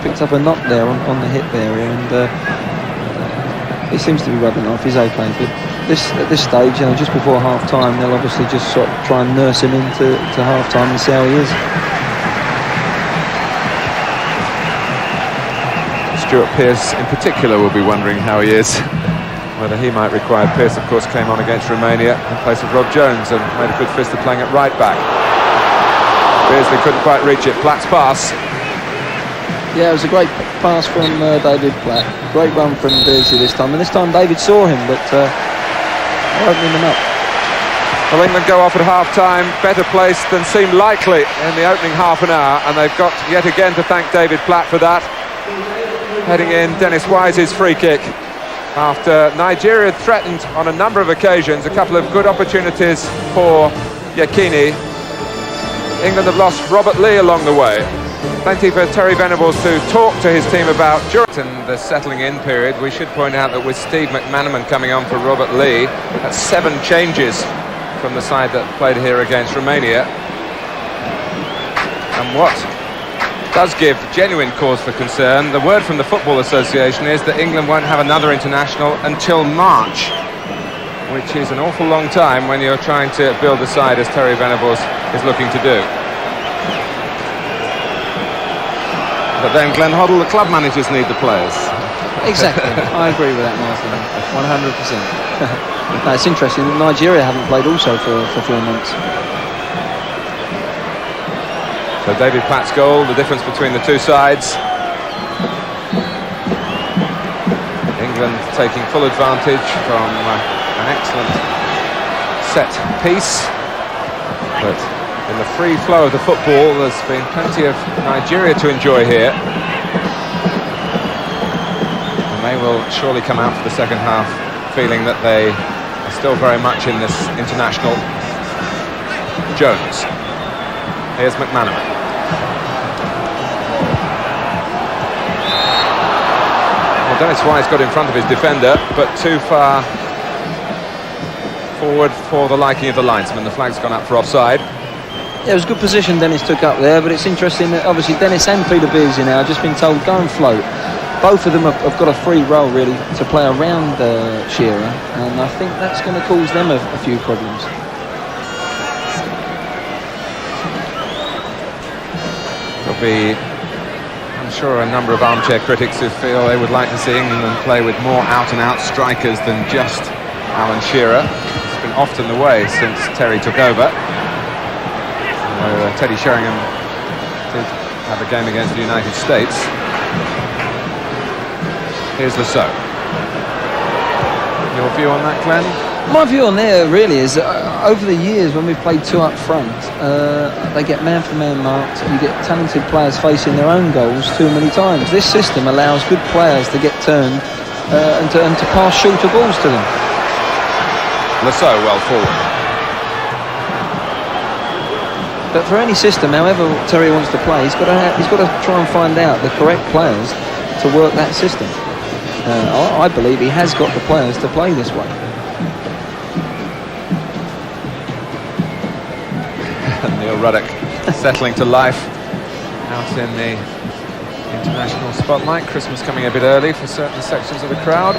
picked up a knot there on the hip area, and he seems to be rubbing off. He's okay, but at this stage, just before half-time, they'll obviously just sort of try and nurse him into half-time and see how he is. Stuart Pearce, in particular, will be wondering how he is, whether he might require. Pearce, of course, came on against Romania in place of Rob Jones and made a good fist of playing at right-back. Beardsley couldn't quite reach it. Platt's pass. Yeah, it was a great pass from David Platt. Great run from Beardsley this time, and this time David saw him, but opening them up. Well, England go off at half-time, better placed than seemed likely in the opening half an hour, and they've got yet again to thank David Platt for that. Heading in, Dennis Wise's free kick. After Nigeria had threatened on a number of occasions, a couple of good opportunities for Yekini. England have lost Robert Lee along the way. Plenty for Terry Venables to talk to his team about during the settling in period. We should point out that with Steve McManaman coming on for Robert Lee, that's 7 changes from the side that played here against Romania. And what does give genuine cause for concern, the word from the Football Association is that England won't have another international until March, which is an awful long time when you're trying to build a side as Terry Venables is looking to do. But then Glenn Hoddle, the club managers need the players. Exactly, I agree with that, Martin, 100%. No, it's interesting that Nigeria haven't played also for 4 months. So David Platt's goal, the difference between the two sides. England taking full advantage from an excellent set piece. But in the free flow of the football, there's been plenty of Nigeria to enjoy here. And they will surely come out for the second half feeling that they are still very much in this international. Jones. Here's McManaman. Well, Dennis Wise got in front of his defender, but too far forward for the liking of the linesman. The flag's gone up for offside. Yeah, it was a good position Dennis took up there, but it's interesting that obviously Dennis and Peter Beardsley now have just been told go and float. Both of them have got a free role really to play around Shearer, and I think that's going to cause them a few problems. There'll be, I'm sure, a number of armchair critics who feel they would like to see England play with more out-and-out strikers than just Alan Shearer. It's been often the way since Terry took over. Teddy Sheringham did have a game against the United States. Here's Lasso. Your view on that, Glenn? My view on there really is that over the years when we've played 2 up front, they get man-for-man marked. You get talented players facing their own goals too many times. This system allows good players to get turned and to pass shorter balls to them. Lasso well forward. But for any system, however Terry wants to play, he's got to try and find out the correct players to work that system. I believe he has got the players to play this way. Neil Ruddock settling to life out in the international spotlight. Christmas coming a bit early for certain sections of the crowd.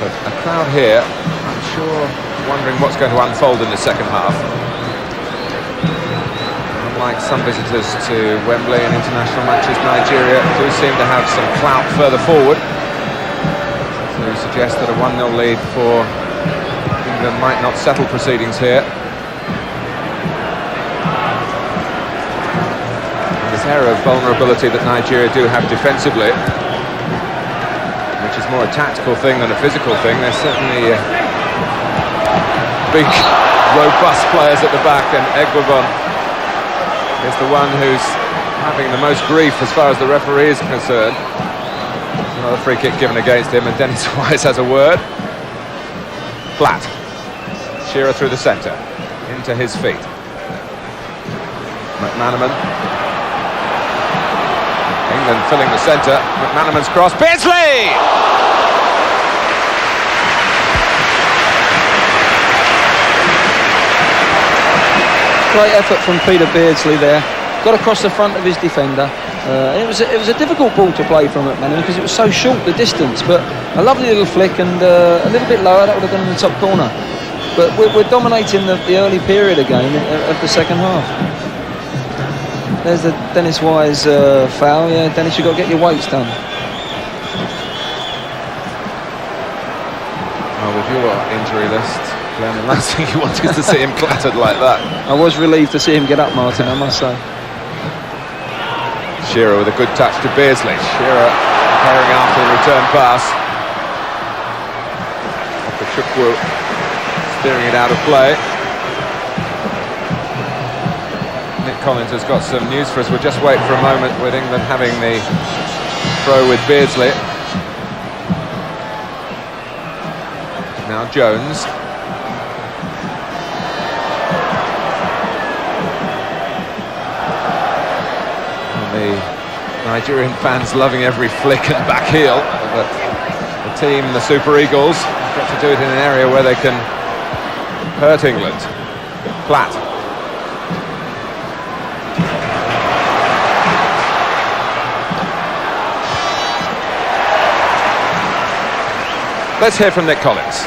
But a crowd here, I'm sure, wondering what's going to unfold in the second half. Unlike some visitors to Wembley in international matches, Nigeria do seem to have some clout further forward to suggest that a 1-0 lead for England might not settle proceedings here. And this area of vulnerability that Nigeria do have defensively, which is more a tactical thing than a physical thing. There's certainly big, robust players at the back, and Ikpeba is the one who's having the most grief as far as the referee is concerned. Another free kick given against him, and Dennis Wise has a word. Platt. Shearer through the centre, into his feet. McManaman. England filling the centre. McManaman's cross. Beardsley! Great effort from Peter Beardsley there. Got across the front of his defender. It was a difficult ball to play from McManaman because it was so short, the distance, but a lovely little flick, and a little bit lower, that would have gone in the top corner. But we're dominating the early period again of the second half. There's the Dennis Wise foul. Yeah, Dennis, you've got to get your weights done. Well, with your injury list, Glenn, the last thing you want is to see him clattered like that. I was relieved to see him get up, Martin, I must say. Shearer with a good touch to Beardsley. Shearer carrying after the return pass. Okocha steering it out of play. Nick Collins has got some news for us. We'll just wait for a moment with England having the throw with Beardsley. Now Jones. Nigerian fans loving every flick and back heel, but the team, the Super Eagles, have got to do it in an area where they can hurt England. Platt. Let's hear from Nick Collins.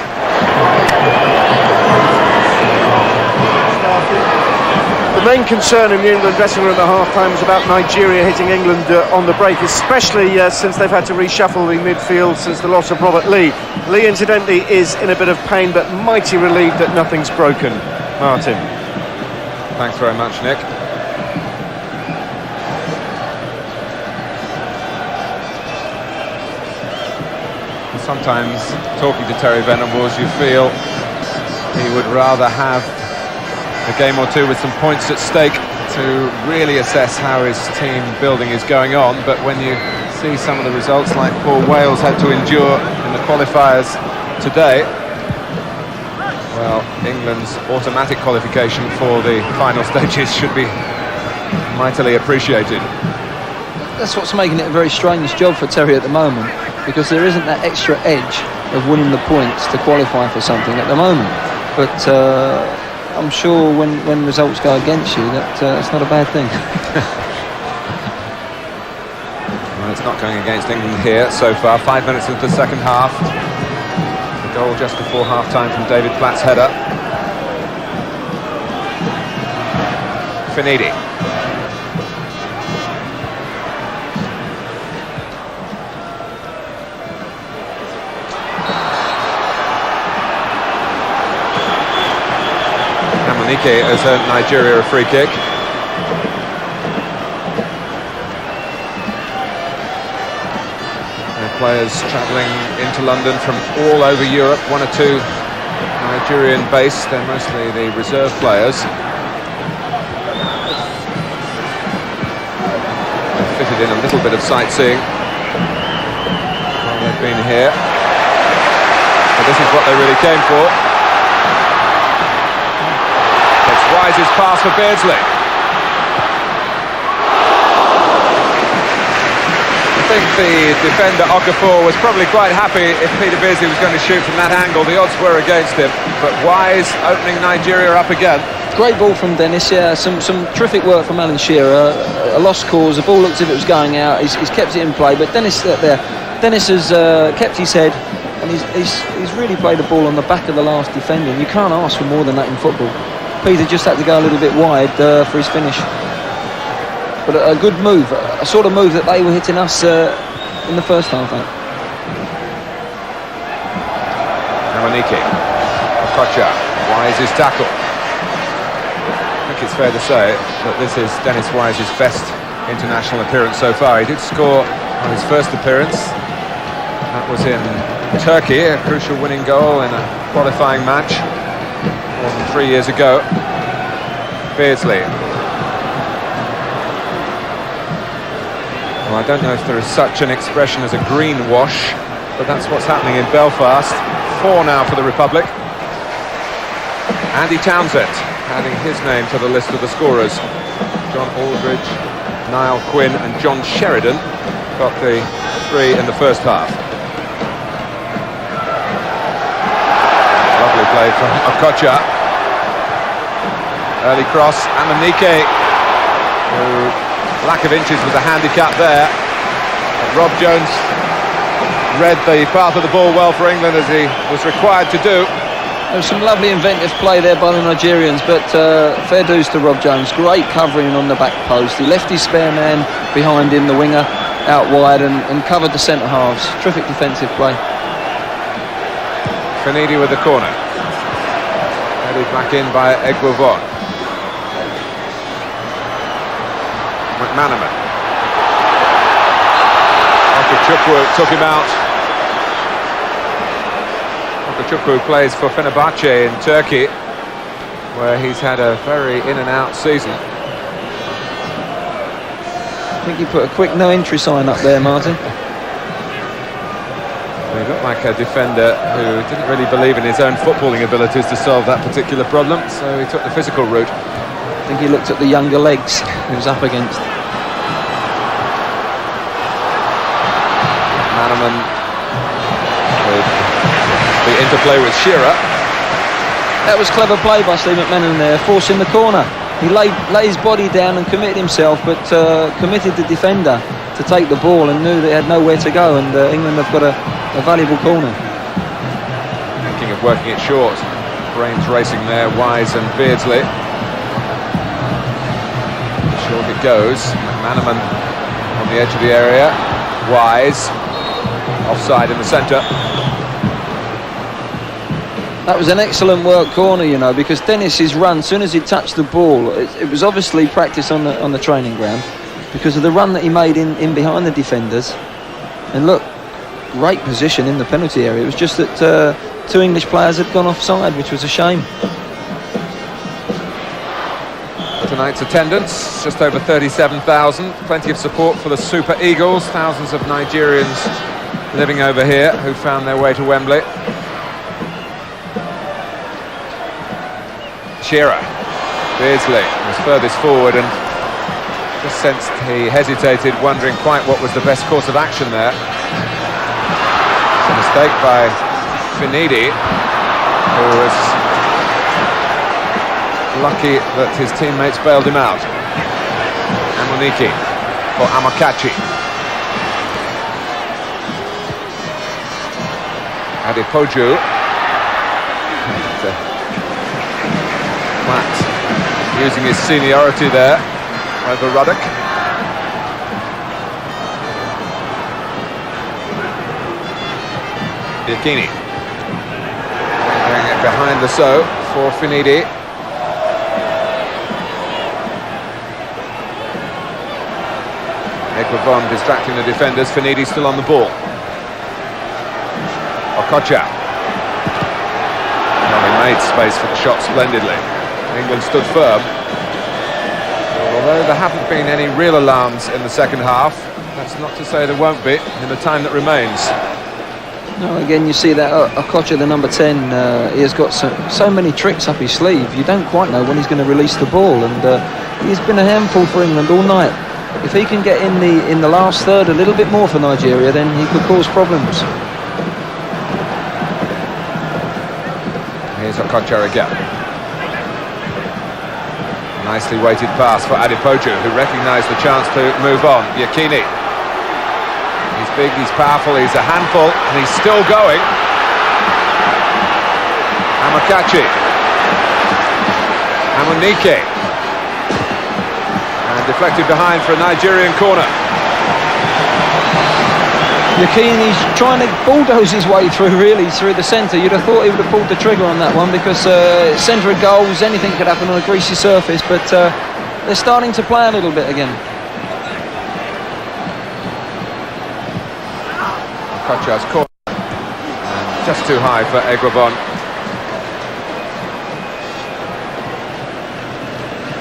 The main concern in the England dressing room at half-time was about Nigeria hitting England on the break, especially since they've had to reshuffle the midfield since the loss of Robert Lee. Lee, incidentally, is in a bit of pain, but mighty relieved that nothing's broken. Martin. Thanks very much, Nick. Sometimes, talking to Terry Venables, you feel he would rather have a game or two with some points at stake to really assess how his team building is going on. But when you see some of the results like poor Wales had to endure in the qualifiers today, well, England's automatic qualification for the final stages should be mightily appreciated. That's what's making it a very strange job for Terry at the moment, because there isn't that extra edge of winning the points to qualify for something at the moment. But I'm sure when results go against you, that it's not a bad thing. Well, it's not going against England here so far. 5 minutes into the second half. The goal just before half-time from David Platt's header. Finidi. Amunike has earned Nigeria a free kick. Players travelling into London from all over Europe, one or two Nigerian based, they're mostly the reserve players. They've fitted in a little bit of sightseeing while they've been here. But this is what they really came for. It's Wise's pass for Beardsley. I think the defender Okafor was probably quite happy if Peter Beardsley was going to shoot from that angle. The odds were against him, but Wise opening Nigeria up again. Great ball from Dennis, yeah, some terrific work from Alan Shearer. A lost cause, the ball looked as if it was going out, he's kept it in play, but Dennis has kept his head, and he's really played the ball on the back of the last defender, and you can't ask for more than that in football. Peter just had to go a little bit wide for his finish. But a good move, a sort of move that they were hitting us in the first half. Amunike, Okocha, Wise's tackle. I think it's fair to say that this is Dennis Wise's best international appearance so far. He did score on his first appearance. That was in Turkey, a crucial winning goal in a qualifying match more than 3 years ago. Beardsley. Well, I don't know if there is such an expression as a green wash, but that's what's happening in Belfast. 4 now for the Republic. Andy Townsend adding his name to the list of the scorers. John Aldridge, Niall Quinn and John Sheridan got the 3 in the first half. Lovely play from Okocha. Early cross, Amunike, who lack of inches was a handicap there. And Rob Jones read the path of the ball well for England, as he was required to do. There was some lovely inventive play there by the Nigerians, but fair dues to Rob Jones. Great covering on the back post. He left his spare man behind him, the winger, out wide, and covered the centre halves. Terrific defensive play. Finidi with the corner. Headed back in by Egwovon. McManaman. Okechukwu took him out. Okechukwu plays for Fenerbahce in Turkey, where he's had a very in and out season. I think he put a quick no entry sign up there, Martin. He looked like a defender who didn't really believe in his own footballing abilities to solve that particular problem, so he took the physical route. I think he looked at the younger legs he was up against. Manaman with the interplay with Shearer. That was clever play by Steve McManaman there, forcing the corner. He laid his body down and committed himself, but committed the defender to take the ball and knew they had nowhere to go, and England have got a valuable corner. Thinking of working it short. Brains racing there, Wise and Beardsley. Short it goes. McManaman on the edge of the area. Wise. Offside in the centre. That was an excellent work corner, you know, because Dennis's run, as soon as he touched the ball, it was obviously practice on the training ground because of the run that he made in behind the defenders. And look, great position in the penalty area. It was just that two English players had gone offside, which was a shame. Tonight's attendance, just over 37,000. Plenty of support for the Super Eagles. Thousands of Nigerians living over here who found their way to Wembley. Shearer. Beardsley was furthest forward and just sensed he hesitated, wondering quite what was the best course of action there. It's a mistake by Finidi, who was lucky that his teammates bailed him out. Amunike for Amokachi. Adepoju. Matt using his seniority there over Ruddock. Yekini. Bringing it behind the so for Finidi. Ikpeba distracting the defenders. Finidi still on the ball. Okocha. Well, he made space for the shot splendidly. England stood firm. Although there haven't been any real alarms in the second half, that's not to say there won't be in the time that remains. No, again, you see that Okocha, the number 10, he has got so many tricks up his sleeve. You don't quite know when he's going to release the ball, and he's been a handful for England all night. If he can get in the last third a little bit more for Nigeria, then he could cause problems. Here's Okocha again. Nicely weighted pass for Adepoju, who recognised the chance to move on. Yekini. He's big, he's powerful, he's a handful, and he's still going. Amokachi. Amunike. And deflected behind for a Nigerian corner. Yekini's trying to bulldoze his way through, really, through the centre. You'd have thought he would have pulled the trigger on that one because centre of goals, anything could happen on a greasy surface, but they're starting to play a little bit again. Okocha's caught. Just too high for Ikpeba,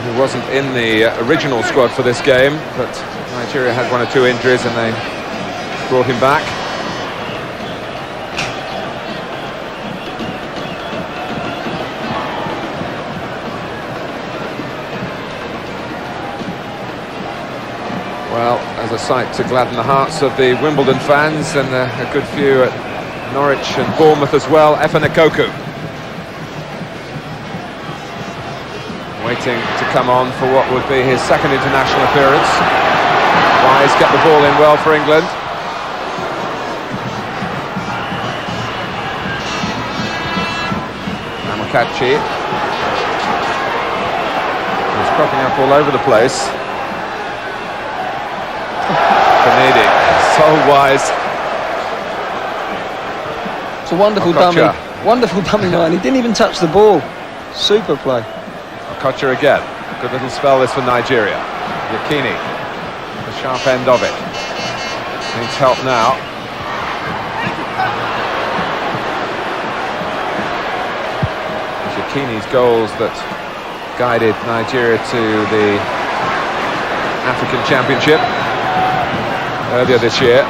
who wasn't in the original squad for this game, but Nigeria had one or two injuries and they brought him back. Well, as a sight to gladden the hearts of the Wimbledon fans, and a good few at Norwich and Bournemouth as well. Efanikoku waiting to come on for what would be his second international appearance. Wise kept the ball in well for England. Amokachi is cropping up all over the place. Finidi, so wise. It's a wonderful Okocha. wonderful dummy line. He didn't even touch the ball. Super play. Okocha again. Good little spell this for Nigeria. Yekini, the sharp end of it. Needs help now. Yekini's goals that guided Nigeria to the African Championship earlier this year.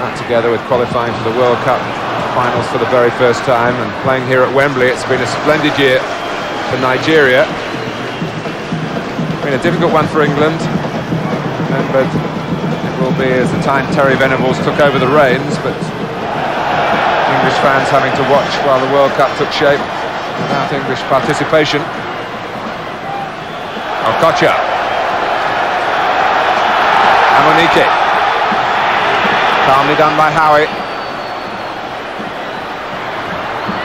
That together with qualifying for the World Cup finals for the very first time and playing here at Wembley, it's been a splendid year for Nigeria. It's been a difficult one for England, but it will be as the time Terry Venables took over the reins, but English fans having to watch while the World Cup took shape without English participation. Okocha. Amunike. Calmly done by Howie.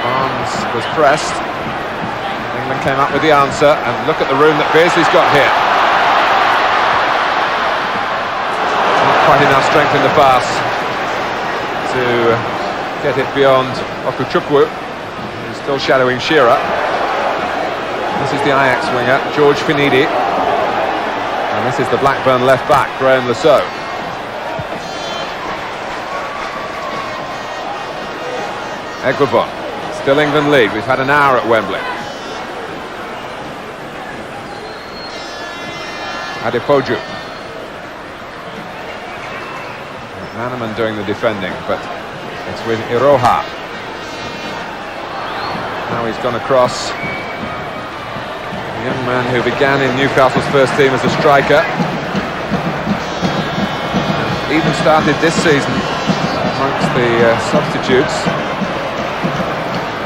Barnes was pressed. England came up with the answer, and look at the room that Beardsley's got here. Not quite enough strength in the pass to get it beyond Okocha, who's still shadowing Shearer. This is the Ajax winger, George Finidi. And this is the Blackburn left back, Graham Lasso. Ikpeba, still England lead. We've had an hour at Wembley. Adepoju. Hanneman doing the defending, but it's with Iroha. Now he's gone across. A young man who began in Newcastle's first team as a striker. Even started this season amongst the substitutes.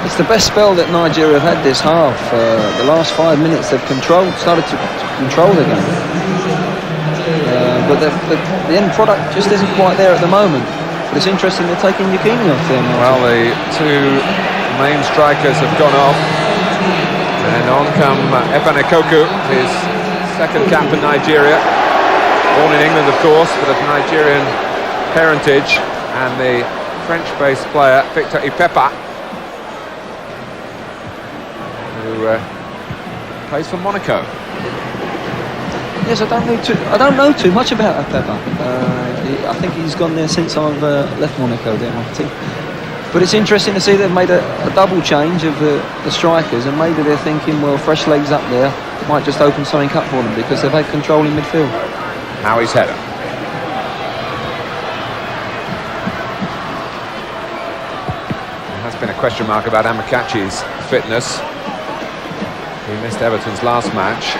It's the best spell that Nigeria have had this half. The last 5 minutes they've started to control the game. But the end product just isn't quite there at the moment. But it's interesting they're taking Yekini off there now. Well, the two main strikers have gone off. And on come Epanikoku, his second cap in Nigeria. Born in England, of course, but of Nigerian parentage. And the French-based player, Victor Ikpeba, who plays for Monaco. Yes, I don't know too much about Ikpeba. I think he's gone there since I've left Monaco there, Martin. But it's interesting to see they've made a double change of the strikers, and maybe they're thinking, well, fresh legs up there might just open something up for them because they've had control in midfield. Howie's header. There has been a question mark about Amokachi's fitness. He missed Everton's last match.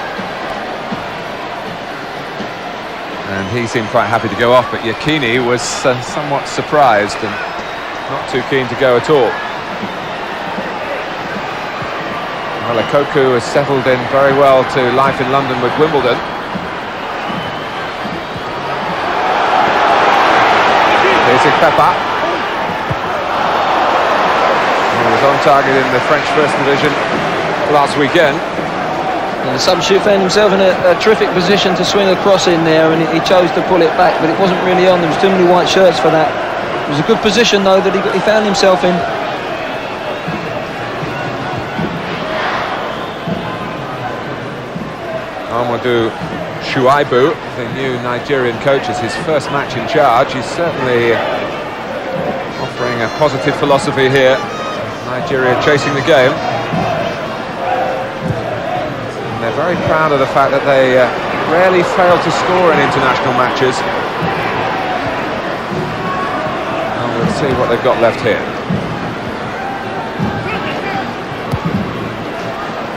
And he seemed quite happy to go off, but Yekini was somewhat surprised and not too keen to go at all. Well, Koku has settled in very well to life in London with Wimbledon. Here's Ikpeba. He was on target in the French First Division last weekend. The substitute found himself in a terrific position to swing across in there, and he chose to pull it back, but it wasn't really on. There was too many white shirts for that. It was a good position, though, that he found himself in. Amadou Shuaibu, the new Nigerian coach, is his first match in charge. He's certainly offering a positive philosophy here. Nigeria chasing the game. They're very proud of the fact that they rarely fail to score in international matches. And we'll see what they've got left here.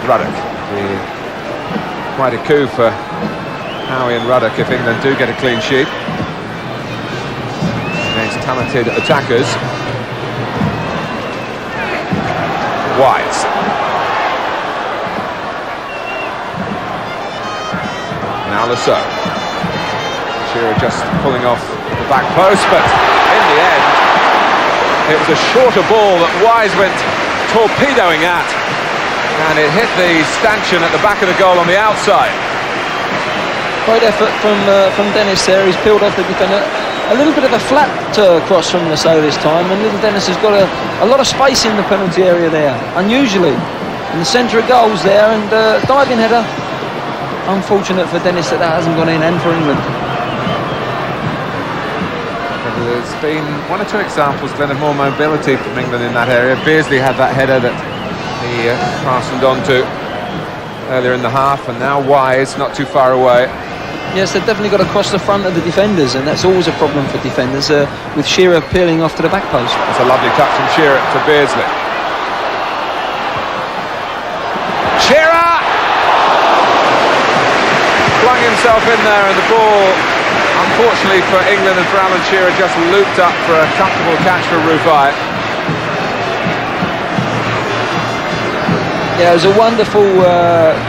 Ruddock. Quite a coup for Howie and Ruddock if England do get a clean sheet against talented attackers. Wise. Now Lasso. Shearer just pulling off the back post, but in the end it was a shorter ball that Wise went torpedoing at, and it hit the stanchion at the back of the goal on the outside. Great effort from Dennis there. He's peeled off the defender. A little bit of a flat cross from Lasso this time, and little Dennis has got a lot of space in the penalty area there, unusually in the centre of goals there, and diving header. Unfortunate for Dennis that hasn't gone in, and for England. There's been one or two examples, Glenn, of more mobility from England in that area. Beardsley had that header that he fastened onto earlier in the half, and now Wise not too far away. Yes, they've definitely got to cross the front of the defenders, and that's always a problem for defenders, with Shearer peeling off to the back post. That's a lovely touch from Shearer to Beardsley. Shearer! Flung himself in there, and the ball Unfortunately for England and for Alan Shearer, just looped up for a comfortable catch for Rufai. Yeah, it was a wonderful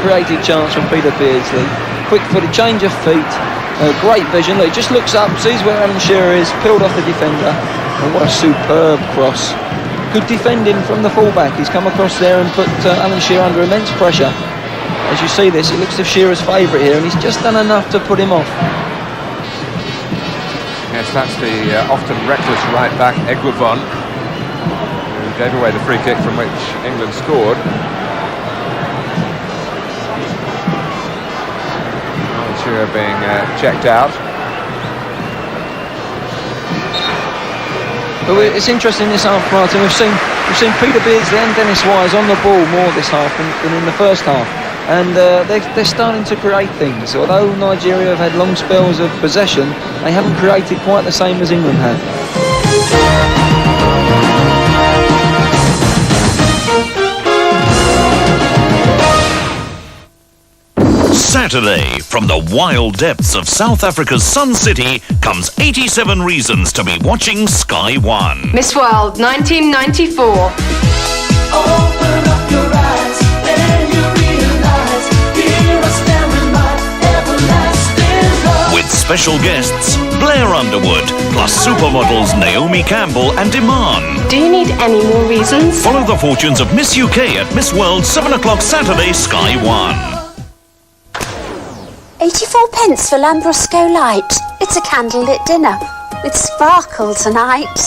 creative chance from Peter Beardsley. Quick for the change of feet, great vision. Look, he just looks up, sees where Alan Shearer is, peeled off the defender, and what a superb cross. Good defending from the fullback. He's come across there and put Alan Shearer under immense pressure. As you see this, it looks to Shearer's favourite here, and he's just done enough to put him off. Yes, that's the often reckless right-back Eguivon, who gave away the free kick from which England scored. Alan Shearer being checked out. But it's interesting this half, Martin. We've seen Peter Beardsley and Dennis Wise on the ball more this half than in the first half. And they're starting to create things. Although Nigeria have had long spells of possession, they haven't created quite the same as England have. Saturday, from the wild depths of South Africa's Sun City, comes 87 reasons to be watching Sky One. Miss World 1994. Open up your eyes, and you realize, here I stand with my everlasting love. With special guests, Blair Underwood, plus supermodels Naomi Campbell and Iman. Do you need any more reasons? Follow the fortunes of Miss UK at Miss World, 7 o'clock Saturday, Sky One. 84 pence for Lambrusco Light. It's a candlelit dinner with sparkle tonight.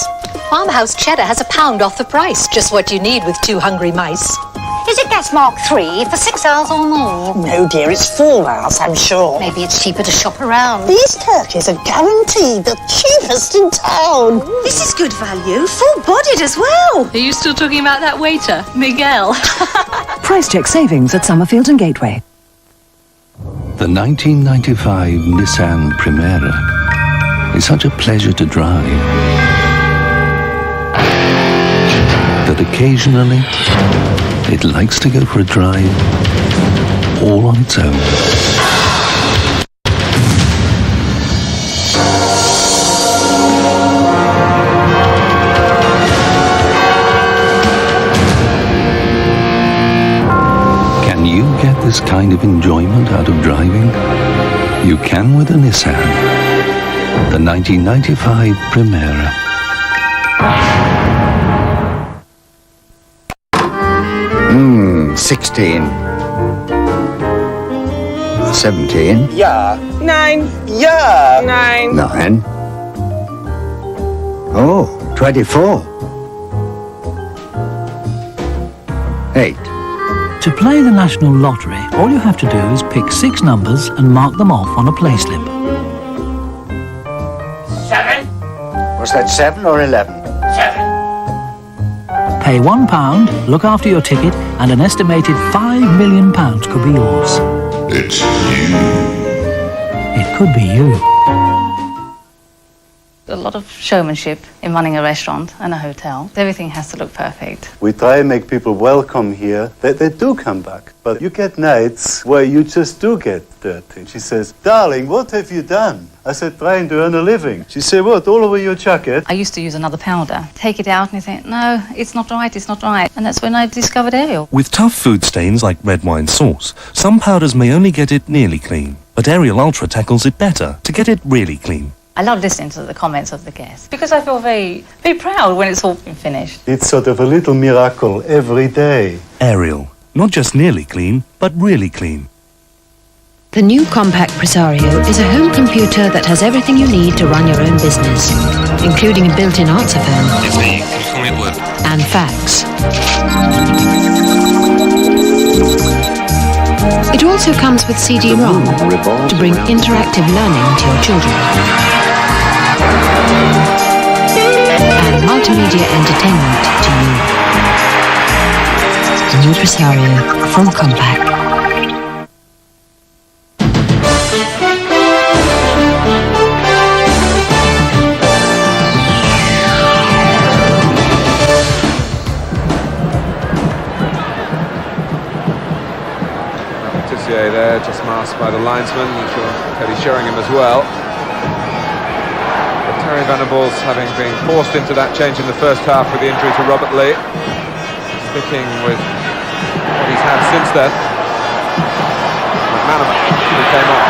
Farmhouse Cheddar has £1 off the price. Just what you need with 2 hungry mice. Is it gas mark 3 for 6 hours or more? No, dear, it's 4 hours, I'm sure. Maybe it's cheaper to shop around. These turkeys are guaranteed the cheapest in town. This is good value, full-bodied as well. Are you still talking about that waiter, Miguel? Price check savings at Summerfield and Gateway. The 1995 Nissan Primera is such a pleasure to drive that occasionally it likes to go for a drive all on its own. Can you get this kind of enjoyment out of driving? You can with a Nissan. The 1995 Primera. 16. 17. Yeah. 9. Yeah. 9. 9. Oh, 24. 8. To play the National Lottery, all you have to do is pick 6 numbers and mark them off on a playslip. 7. Was that 7 or 11? 7. Pay £1, look after your ticket, and an estimated £5 million could be yours. It's you. It could be you. A lot of showmanship in running a restaurant and a hotel. Everything has to look perfect. We try and make people welcome here. They do come back. But you get nights where you just do get dirty. She says, darling, what have you done? I said, trying to earn a living. She said, what, all over your jacket? I used to use another powder. Take it out and you think, no, it's not right, it's not right. And that's when I discovered Ariel. With tough food stains like red wine sauce, some powders may only get it nearly clean. But Ariel Ultra tackles it better to get it really clean. I love listening to the comments of the guests because I feel very, very proud when it's all been finished. It's sort of a little miracle every day. Ariel, not just nearly clean, but really clean. The new Compact Presario is a home computer that has everything you need to run your own business, including a built-in answer phone and fax. It also comes with CD-ROM to bring interactive learning to your children and multimedia entertainment to you. The new Presario from Compact. There, just masked by the linesman. I'm sure Teddy Sheringham as well. Terry Venables, having been forced into that change in the first half with the injury to Robert Lee, sticking with what he's had since then. McManaman, who came on.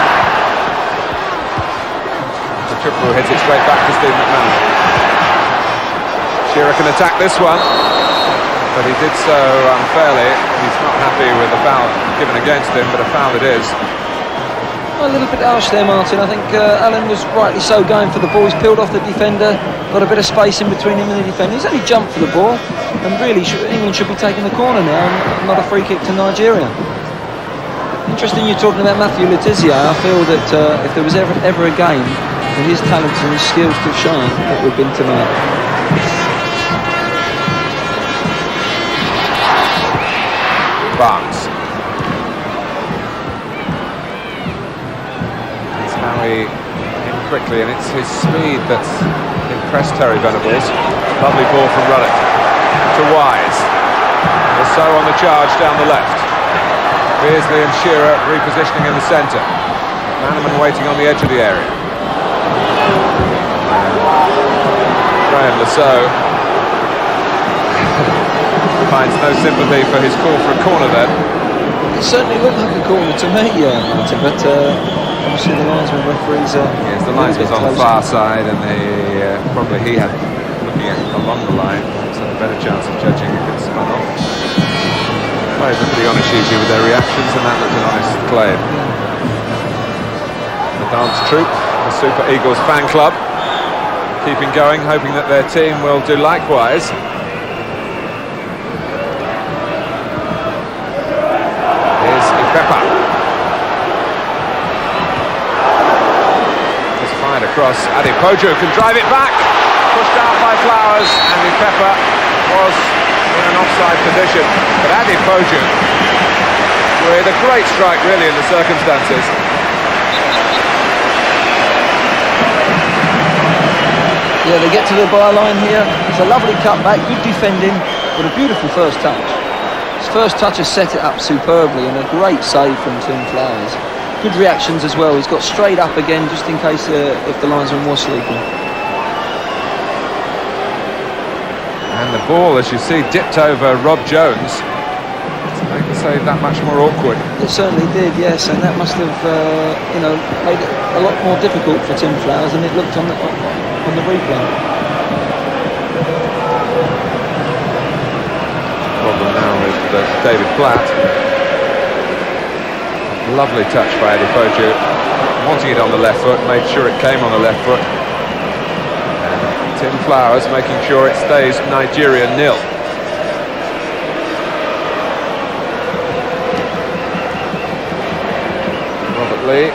The triple hits it straight back to Steve McManaman. Shearer can attack this one, but he did so unfairly. He's not happy with the foul given against him, but a foul it is. A little bit harsh there, Martin. I think Allen was rightly so going for the ball. He's peeled off the defender, got a bit of space in between him and the defender. He's only jumped for the ball, and really England should be taking the corner now, and not a free kick to Nigeria. Interesting you're talking about Matthew Letizia. I feel that if there was ever a game for his talents and his skills to shine, it would have been tonight. Barnes. In quickly, and it's his speed that's impressed Terry Venables. Lovely ball from Ruddock to Wise. So on the charge down the left. Beardsley and Shearer repositioning in the centre. Manaman waiting on the edge of the area. Graham Lasso finds no sympathy for his call for a corner then. It certainly looked like a corner to me, Martin, but obviously the linesman referees yes, the linesman's on the far side, and probably he had, looking at along the line, so a better chance of judging if it's spun off. Players are pretty honest usually with their reactions, and that looked an honest claim. The dance troupe, the Super Eagles fan club, keeping going, hoping that their team will do likewise. Here's Ikpeba. Across, Adepoju can drive it back, pushed out by Flowers, and Ikpeba was in an offside position, but Adepoju with a great strike really in the circumstances. Yeah, they get to the byline here. It's a lovely cutback, good defending, but a beautiful first touch. His first touch has set it up superbly, and a great save from Tim Flowers. Good reactions as well. He's got straight up again, just in case if the linesman was sleeping. And the ball, as you see, dipped over Rob Jones to make the save that much more awkward. It certainly did, yes, and that must have, made it a lot more difficult for Tim Flowers than it looked on the replay. Problem now with David Platt. Lovely touch by Adepoju, wanting it on the left foot, made sure it came on the left foot. And Tim Flowers making sure it stays Nigeria 0. Robert Lee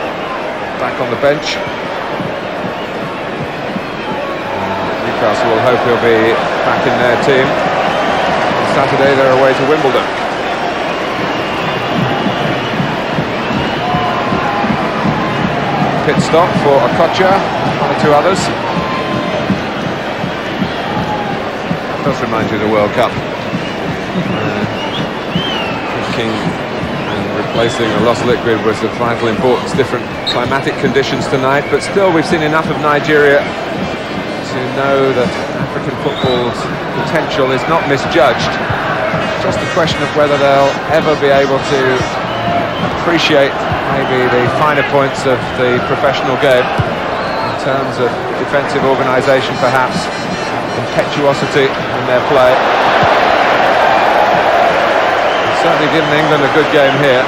back on the bench. Newcastle will hope he'll be back in their team. On Saturday they're away to Wimbledon. Pit stop for Okocha, one or two others. That does remind you of the World Cup. Thinking and replacing the lost liquid was of vital importance. Different climatic conditions tonight, but still we've seen enough of Nigeria to know that African football's potential is not misjudged. It's just a question of whether they'll ever be able to appreciate maybe the finer points of the professional game in terms of defensive organisation, perhaps impetuosity in their play. It's certainly given England a good game here.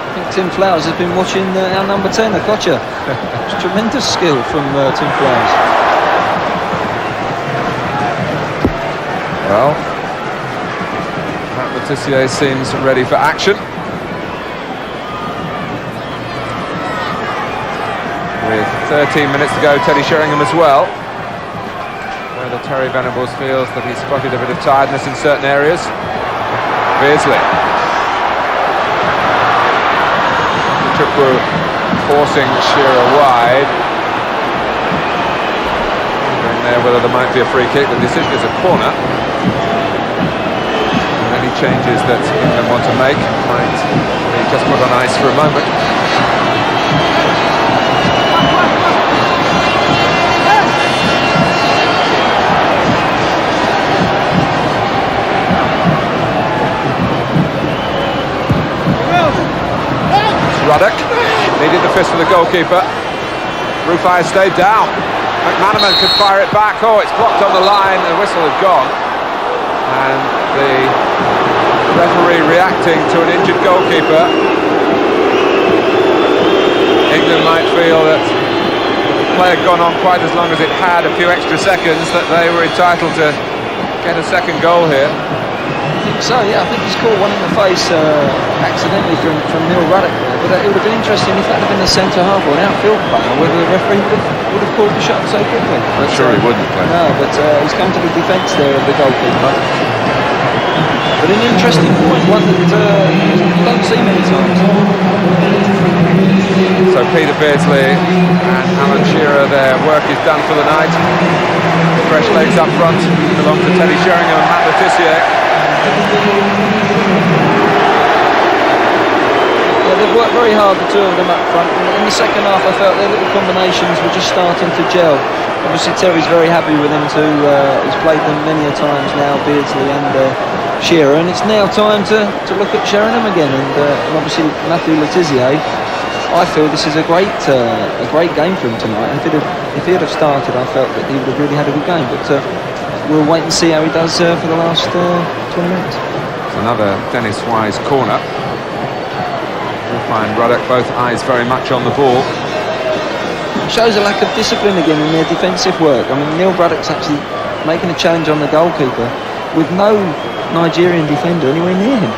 I think Tim Flowers has been watching our number 10, Okocha. It's tremendous skill from Tim Flowers. Well, Matt Letitia seems ready for action. With 13 minutes to go, Teddy Sheringham as well. Whether Terry Venables feels that he's spotted a bit of tiredness in certain areas. Beardsley. Chukwu forcing Shearer wide. Wondering there whether there might be a free kick. The decision is a corner. And any changes that England want to make might be just put on ice for a moment. Ruddock needed the fist of the goalkeeper. Rufai has stayed down. McManaman could fire it back. Oh, it's blocked on the line. The whistle had gone. And the referee reacting to an injured goalkeeper. England might feel that the play had gone on quite as long as it had, a few extra seconds, that they were entitled to get a second goal here. So yeah, I think he's caught one in the face accidentally from Neil Ruddock there. But it would have been interesting if that had been a centre half or an outfield player, whether the referee would have called the shot so quickly. I'm sure he wouldn't. No, but he's come to the defence there of the goalkeeper. But an interesting point, one that you don't see many times. So Peter Beardsley and Alan Shearer, their work is done for the night. Fresh legs up front belong to Teddy Sheringham and Matt Le Tissier. Yeah, they've worked very hard, the two of them up front. In the second half, I felt their little combinations were just starting to gel. Obviously, Terry's very happy with them too. He's played them many a times now, Beardsley and Shearer, and it's now time to look at Sheringham again. And obviously, Matthew Le Tissier. I feel this is a great game for him tonight. If he'd have started, I felt that he would have really had a good game. But we'll wait and see how he does for the last 20 minutes. It's another Dennis Wise corner. We'll find Ruddock, both eyes very much on the ball. It shows a lack of discipline again in their defensive work. I mean, Neil Ruddock's actually making a challenge on the goalkeeper with no Nigerian defender anywhere near him.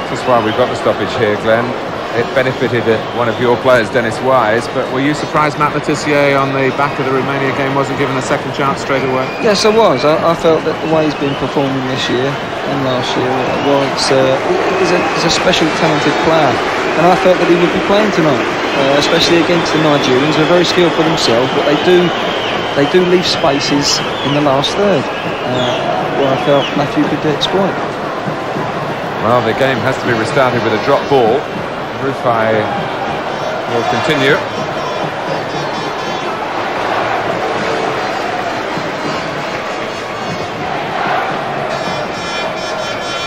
That's why we've got the stoppage here, Glenn. It benefited one of your players, Dennis Wise, but were you surprised Matt Le Tissier on the back of the Romania game wasn't given a second chance straight away? Yes, I was. I felt that the way he's been performing this year and last year, well, he's a special talented player, and I felt that he would be playing tonight, especially against the Nigerians. They're very skillful themselves, but they do leave spaces in the last third where I felt Matthew could exploit. Well, the game has to be restarted with a drop ball. Rufai will continue.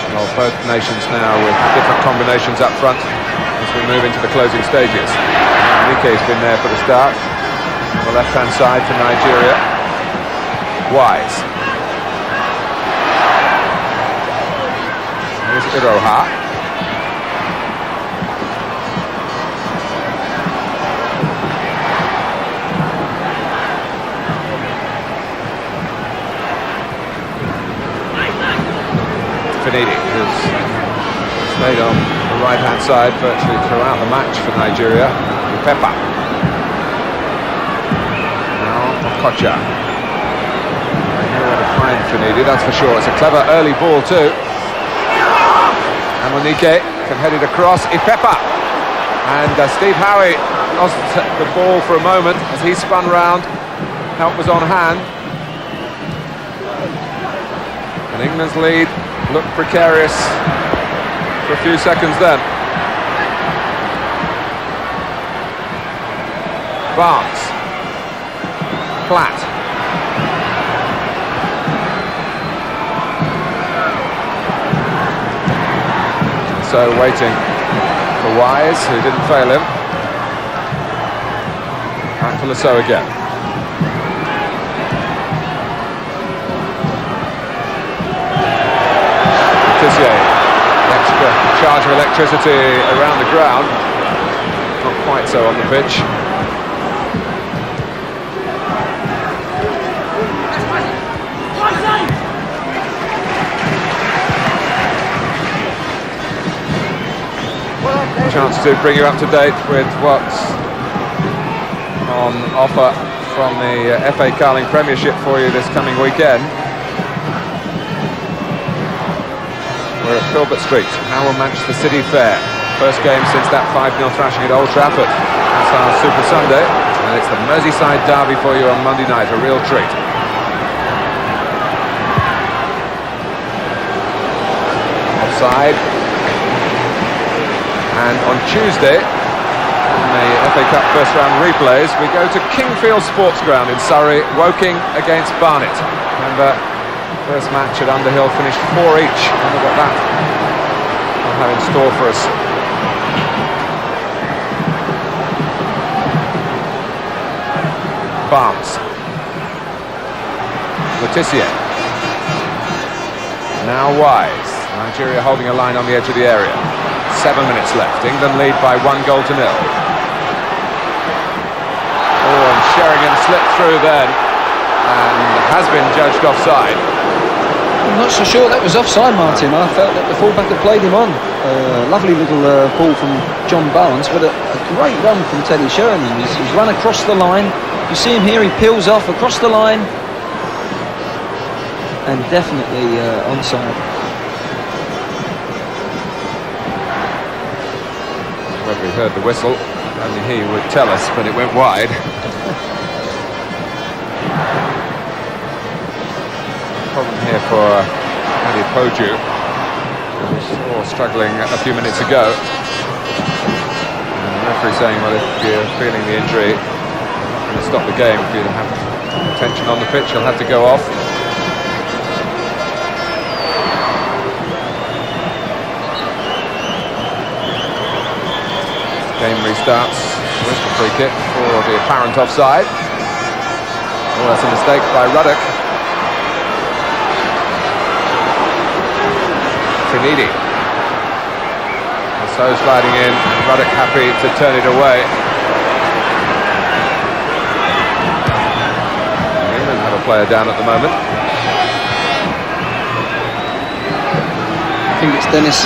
Well, both nations now with different combinations up front as we move into the closing stages. Amunike's been there for the start. On the left-hand side for Nigeria. Wise. Here's Iroha. Finidi, who's stayed on the right-hand side virtually throughout the match for Nigeria. Ikpeba. Now Okocha. They know where to find Finidi, that's for sure. It's a clever early ball too. Amunike can head it across. Ikpeba. And Steve Howie lost the ball for a moment as he spun round. Help was on hand. And England's lead looked precarious for a few seconds then. Barnes. Platt. So waiting for Wise, who didn't fail him. Back for Lasso again. Extra charge of electricity around the ground. Not quite so on the pitch. Chance to bring you up to date with what's on offer from the FA Carling Premiership for you this coming weekend. We're at Filbert Street. How will Manchester City fare? First game since that 5-0 thrashing at Old Trafford. That's our Super Sunday, and it's the Merseyside derby for you on Monday night, a real treat. Offside. And on Tuesday, in the FA Cup first round replays, we go to Kingfield Sports Ground in Surrey, Woking against Barnet. Remember, first match at Underhill finished 4 each. Wonder what that will have in store for us Barnes. Letitia. Now Wise. Nigeria holding a line on the edge of the area. 7 minutes left. England lead by 1-0. Oh, and Sheringham slipped through then and has been judged offside. I'm not so sure that was offside, Martin. I felt that the fullback had played him on. Lovely little ball from John Barnes, but a great run from Teddy Sheringham. He's run across the line. You see him here, he peels off across the line. And definitely onside. Whether he heard the whistle, only he would tell us, but it went wide. Problem here for Adi Poju, who we saw struggling a few minutes ago. And the referee saying, well, if you're feeling the injury, you're going to stop the game. If you have tension on the pitch, you'll have to go off. Game restarts with the free kick for the apparent offside. Oh, that's a mistake by Ruddock. Finidi. So sliding in, and Ruddock happy to turn it away. England have a player down at the moment. I think it's Dennis.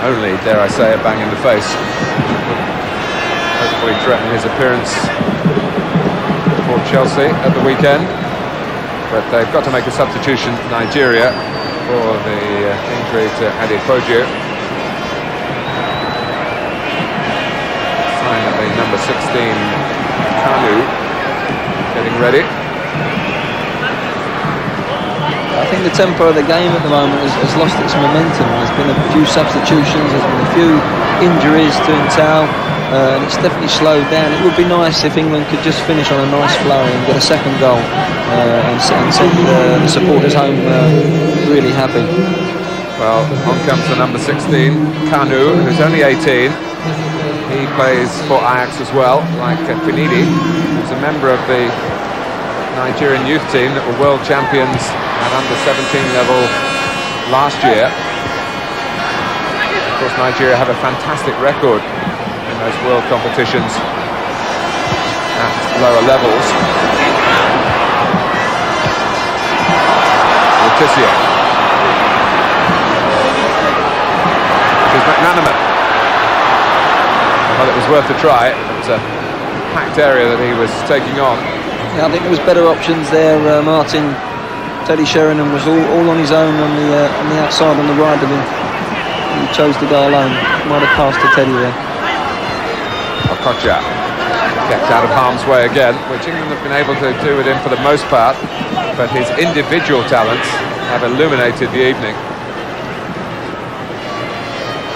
Only, dare I say, a bang in the face. Hopefully threaten his appearance for Chelsea at the weekend. But they've got to make a substitution, Nigeria, for the injury to Adi Poju. Sign of the number 16, Kanu, getting ready. I think the tempo of the game at the moment has lost its momentum. There's been a few substitutions, there's been a few injuries to entail, and it's definitely slowed down. It would be nice if England could just finish on a nice flurry and get a second goal and send the supporters home really happy. Well, on comes the number 16, Kanu, who's only 18. He plays for Ajax as well, like Finidi, who's a member of the Nigerian youth team that were world champions at under-17 level last year. Of course, Nigeria have a fantastic record in those world competitions at lower levels. Letitia. Here's McManaman. Well, it was worth a try. It was a packed area that he was taking on. Yeah, I think there was better options there, Martin. Teddy Sheringham was all on his own on the outside on the right of him. He chose to go alone. Might have passed to Teddy there. Okocha kept out of harm's way again, which England have been able to do with him for the most part, but his individual talents have illuminated the evening.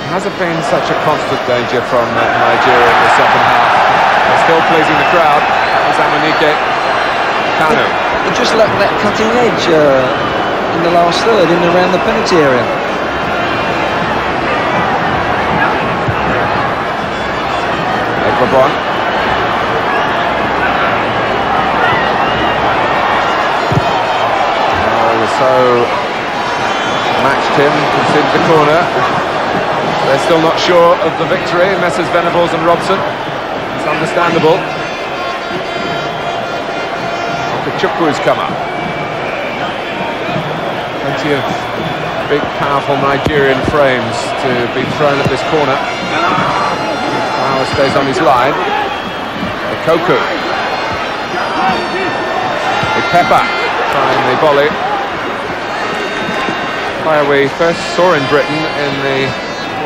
Hasn't been such a constant danger from Nigeria in the second half. They're still pleasing the crowd. That was Amunike. Kanu. It just lacked that cutting edge in the last third, in and around the penalty area. Ikpeba. So matched him, conceded the corner. They're still not sure of the victory, Messrs Venables and Robson. It's understandable. Okechukwu come up. Plenty of big, powerful Nigerian frames to be thrown at this corner. Power stays on his line. Okocha. Ikpeba trying the volley. Player we first saw in Britain in the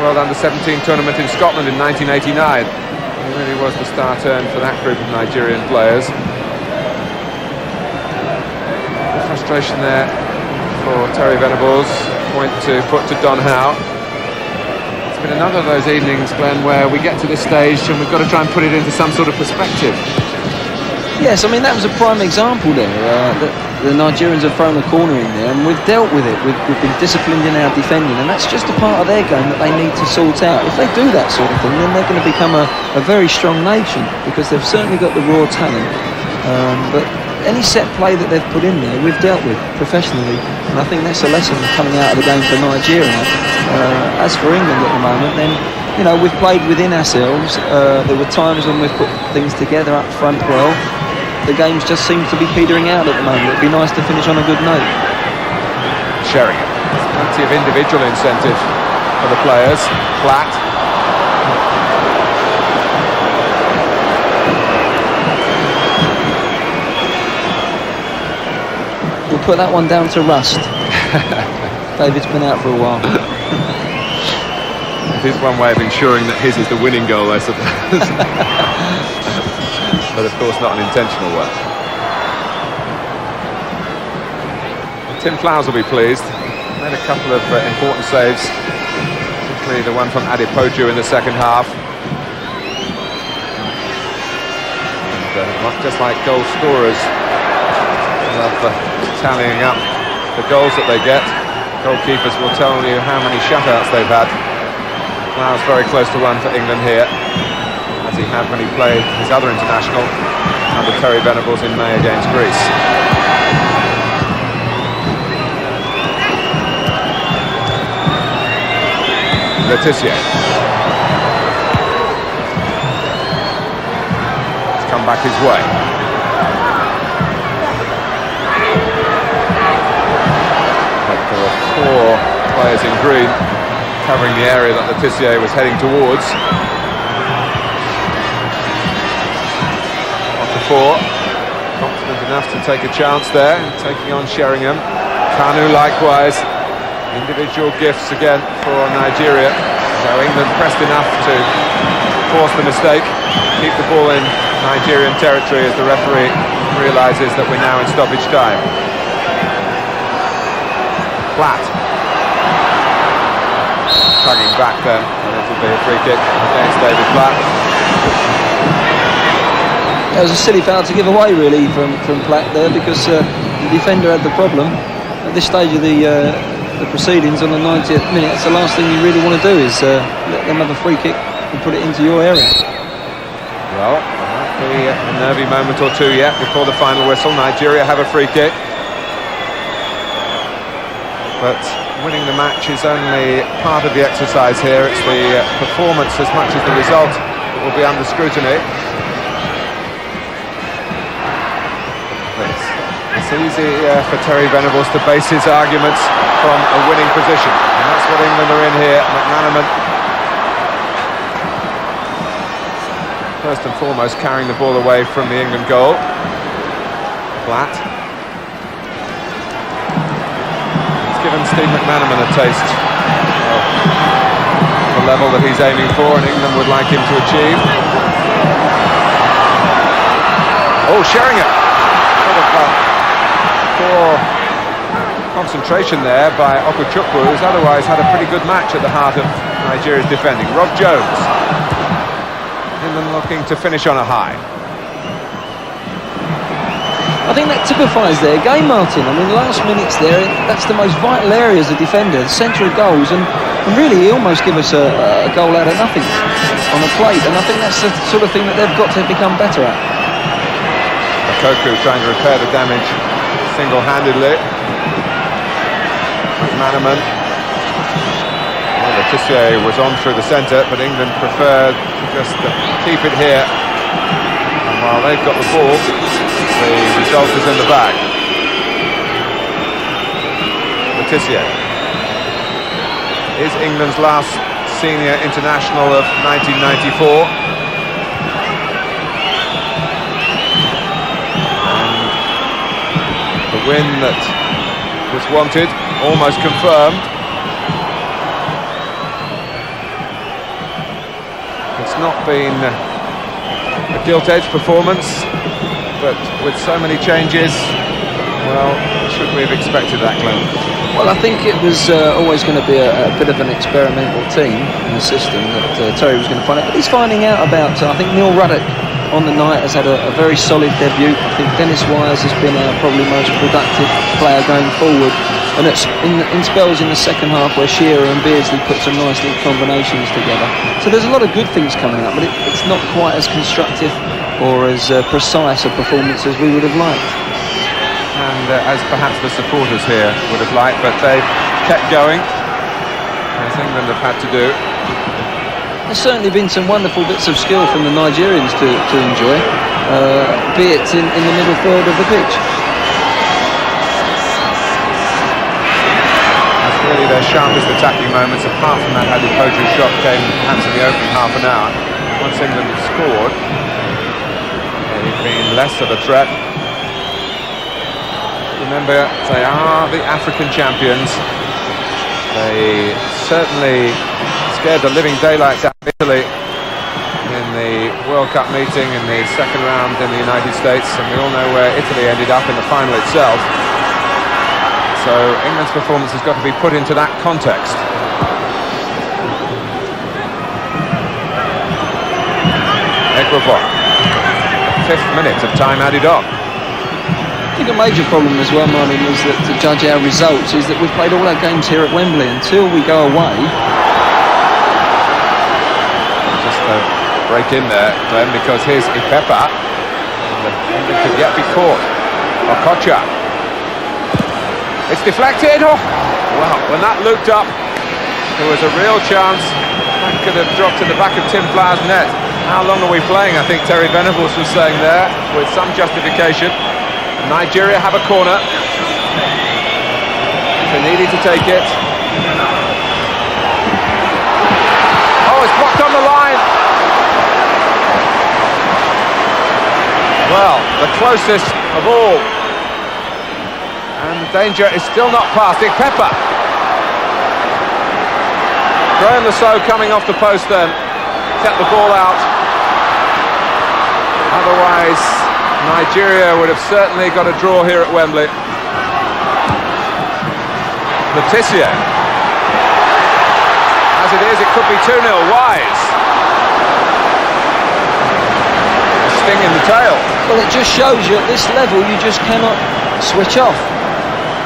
World Under-17 tournament in Scotland in 1989. He really was the star turn for that group of Nigerian players. The frustration there for Terry Venables, point to put to Don Howe. It's been another of those evenings, Glenn, where we get to this stage and we've got to try and put it into some sort of perspective. Yes, I mean, that was a prime example there. That the Nigerians have thrown a corner in there, and we've dealt with it. We've been disciplined in our defending, and that's just a part of their game that they need to sort out. If they do that sort of thing, then they're going to become a very strong nation, because they've certainly got the raw talent. But any set play that they've put in there, we've dealt with professionally, and I think that's a lesson coming out of the game for Nigeria. As for England at the moment, then, you know, we've played within ourselves. There were times when we've put things together up front well. The games just seem to be petering out at the moment. It'd be nice to finish on a good note. Sheringham. Plenty of individual incentive for the players. Flat. We'll put that one down to rust. David's been out for a while. It is one way of ensuring that his is the winning goal, I suppose. But of course not an intentional one. Tim Flowers will be pleased. Made a couple of important saves, particularly the one from Adepoju in the second half. And not just like goal scorers, love tallying up the goals that they get. Goalkeepers will tell you how many shutouts they've had. Flowers very close to one for England here, as he had when he played his other international under Terry Venables in May against Greece. Letizia. It's come back his way. But there were four players in green covering the area that Letizia was heading towards. Four, confident enough to take a chance there, taking on Sheringham. Kanu likewise, individual gifts again for Nigeria. So England pressed enough to force the mistake, keep the ball in Nigerian territory as the referee realises that we're now in stoppage time. Flat. Tugging back then, and it'll be a free kick against David Platt. It was a silly foul to give away, really, from Platt there, because the defender had the problem. At this stage of the proceedings on the 90th minute, it's the last thing you really want to do is let them have a free kick and put it into your area. Well, there might be a nervy moment or two yet before the final whistle. Nigeria have a free kick, but winning the match is only part of the exercise here. It's the performance as much as the result that will be under scrutiny. It's easy for Terry Venables to base his arguments from a winning position, and that's what England are in here. McManaman, first and foremost, carrying the ball away from the England goal. Flat. It's given Steve McManaman a taste of the level that he's aiming for, and England would like him to achieve. Oh, Sheringham! Poor concentration there by Okocha, who's otherwise had a pretty good match at the heart of Nigeria's defending. Rob Jones. England looking to finish on a high. I think that typifies their game, Martin. I mean, last minutes there, that's the most vital area as a defender, the centre of goals, and really he almost give us a goal out of nothing on a plate, and I think that's the sort of thing that they've got to become better at. Koku trying to repair the damage single-handedly. McManaman. Well, Letizia was on through the centre, but England preferred to just keep it here. And while they've got the ball, the result is in the bag. Letizia is England's last senior international of 1994. Win that was wanted, almost confirmed. It's not been a gilt-edged performance, but with so many changes, well, should we have expected that, Glenn? Well, I think it was always going to be a bit of an experimental team in the system that Terry was going to find out. But he's finding out about, I think Neil Ruddock on the night has had a very solid debut. I think Dennis Wise has been our probably most productive player going forward. And it's in spells in the second half where Shearer and Beardsley put some nice little combinations together. So there's a lot of good things coming up, but it's not quite as constructive or as precise a performance as we would have liked. And as perhaps the supporters here would have liked, but they've kept going, as England have had to do. There's certainly been some wonderful bits of skill from the Nigerians to enjoy, be it in the middle third of the pitch. Really their sharpest attacking moments, apart from that Adepoju shot, came perhaps in the opening half an hour. Once England had scored, they've been less of a threat. Remember, they are the African champions. They certainly scared the living daylights out of Italy in the World Cup meeting in the second round in the United States, and we all know where Italy ended up in the final itself. So England's performance has got to be put into that context. Ikpeba, 5th minute of time added on. I think a major problem as well, Marlon, is that to judge our results is that we've played all our games here at Wembley. Until we go away. Just a break in there, Glenn, because here's Ikpeba, and England could yet be caught. Okocha. It's deflected. Oh, well, when that looked up, there was a real chance that could have dropped in the back of Tim Flower's net. How long are we playing? I think Terry Venables was saying there, with some justification. Nigeria have a corner. Finidi to take it. Oh, it's blocked on the line. Well, the closest of all. And danger is still not past. Ikpeba. Graham Lasso coming off the post then. Kept the ball out. Otherwise, Nigeria would have certainly got a draw here at Wembley. Letitia. As it is, it could be 2-0. Wise. A sting in the tail. Well, it just shows you at this level you just cannot switch off.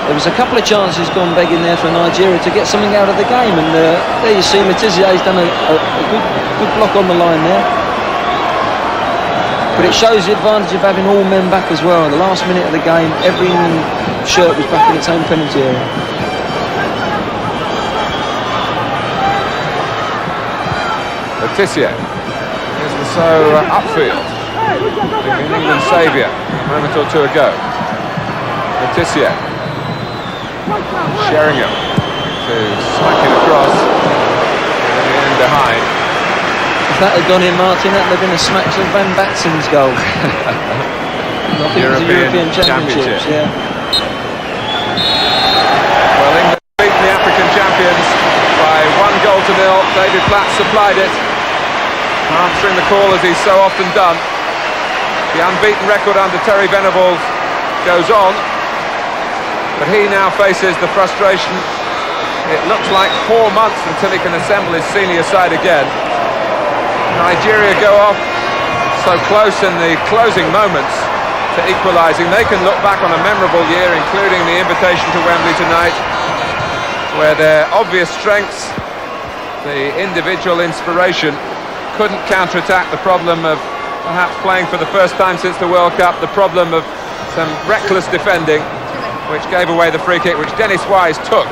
There was a couple of chances gone begging there for Nigeria to get something out of the game, and there you see Letizier's done a good block on the line there. But it shows the advantage of having all men back as well. In the last minute of the game, every shirt was back in its own penalty area. Letitia. Here's Lasso upfield. An England saviour a moment or two ago. Letitia. Sheringham to smack it across, and in the end behind. If that had gone in, Martin, that would have been a smack to Van Batsen's goal. European Championships, yeah. Well, England beaten the African champions by 1-0. David Platt supplied it, answering the call as he's so often done. The unbeaten record under Terry Venables goes on. But he now faces the frustration. It looks like 4 months until he can assemble his senior side again. Nigeria go off so close in the closing moments to equalising. They can look back on a memorable year, including the invitation to Wembley tonight, where their obvious strengths, the individual inspiration, couldn't counterattack the problem of perhaps playing for the first time since the World Cup, the problem of some reckless defending, which gave away the free kick, which Dennis Wise took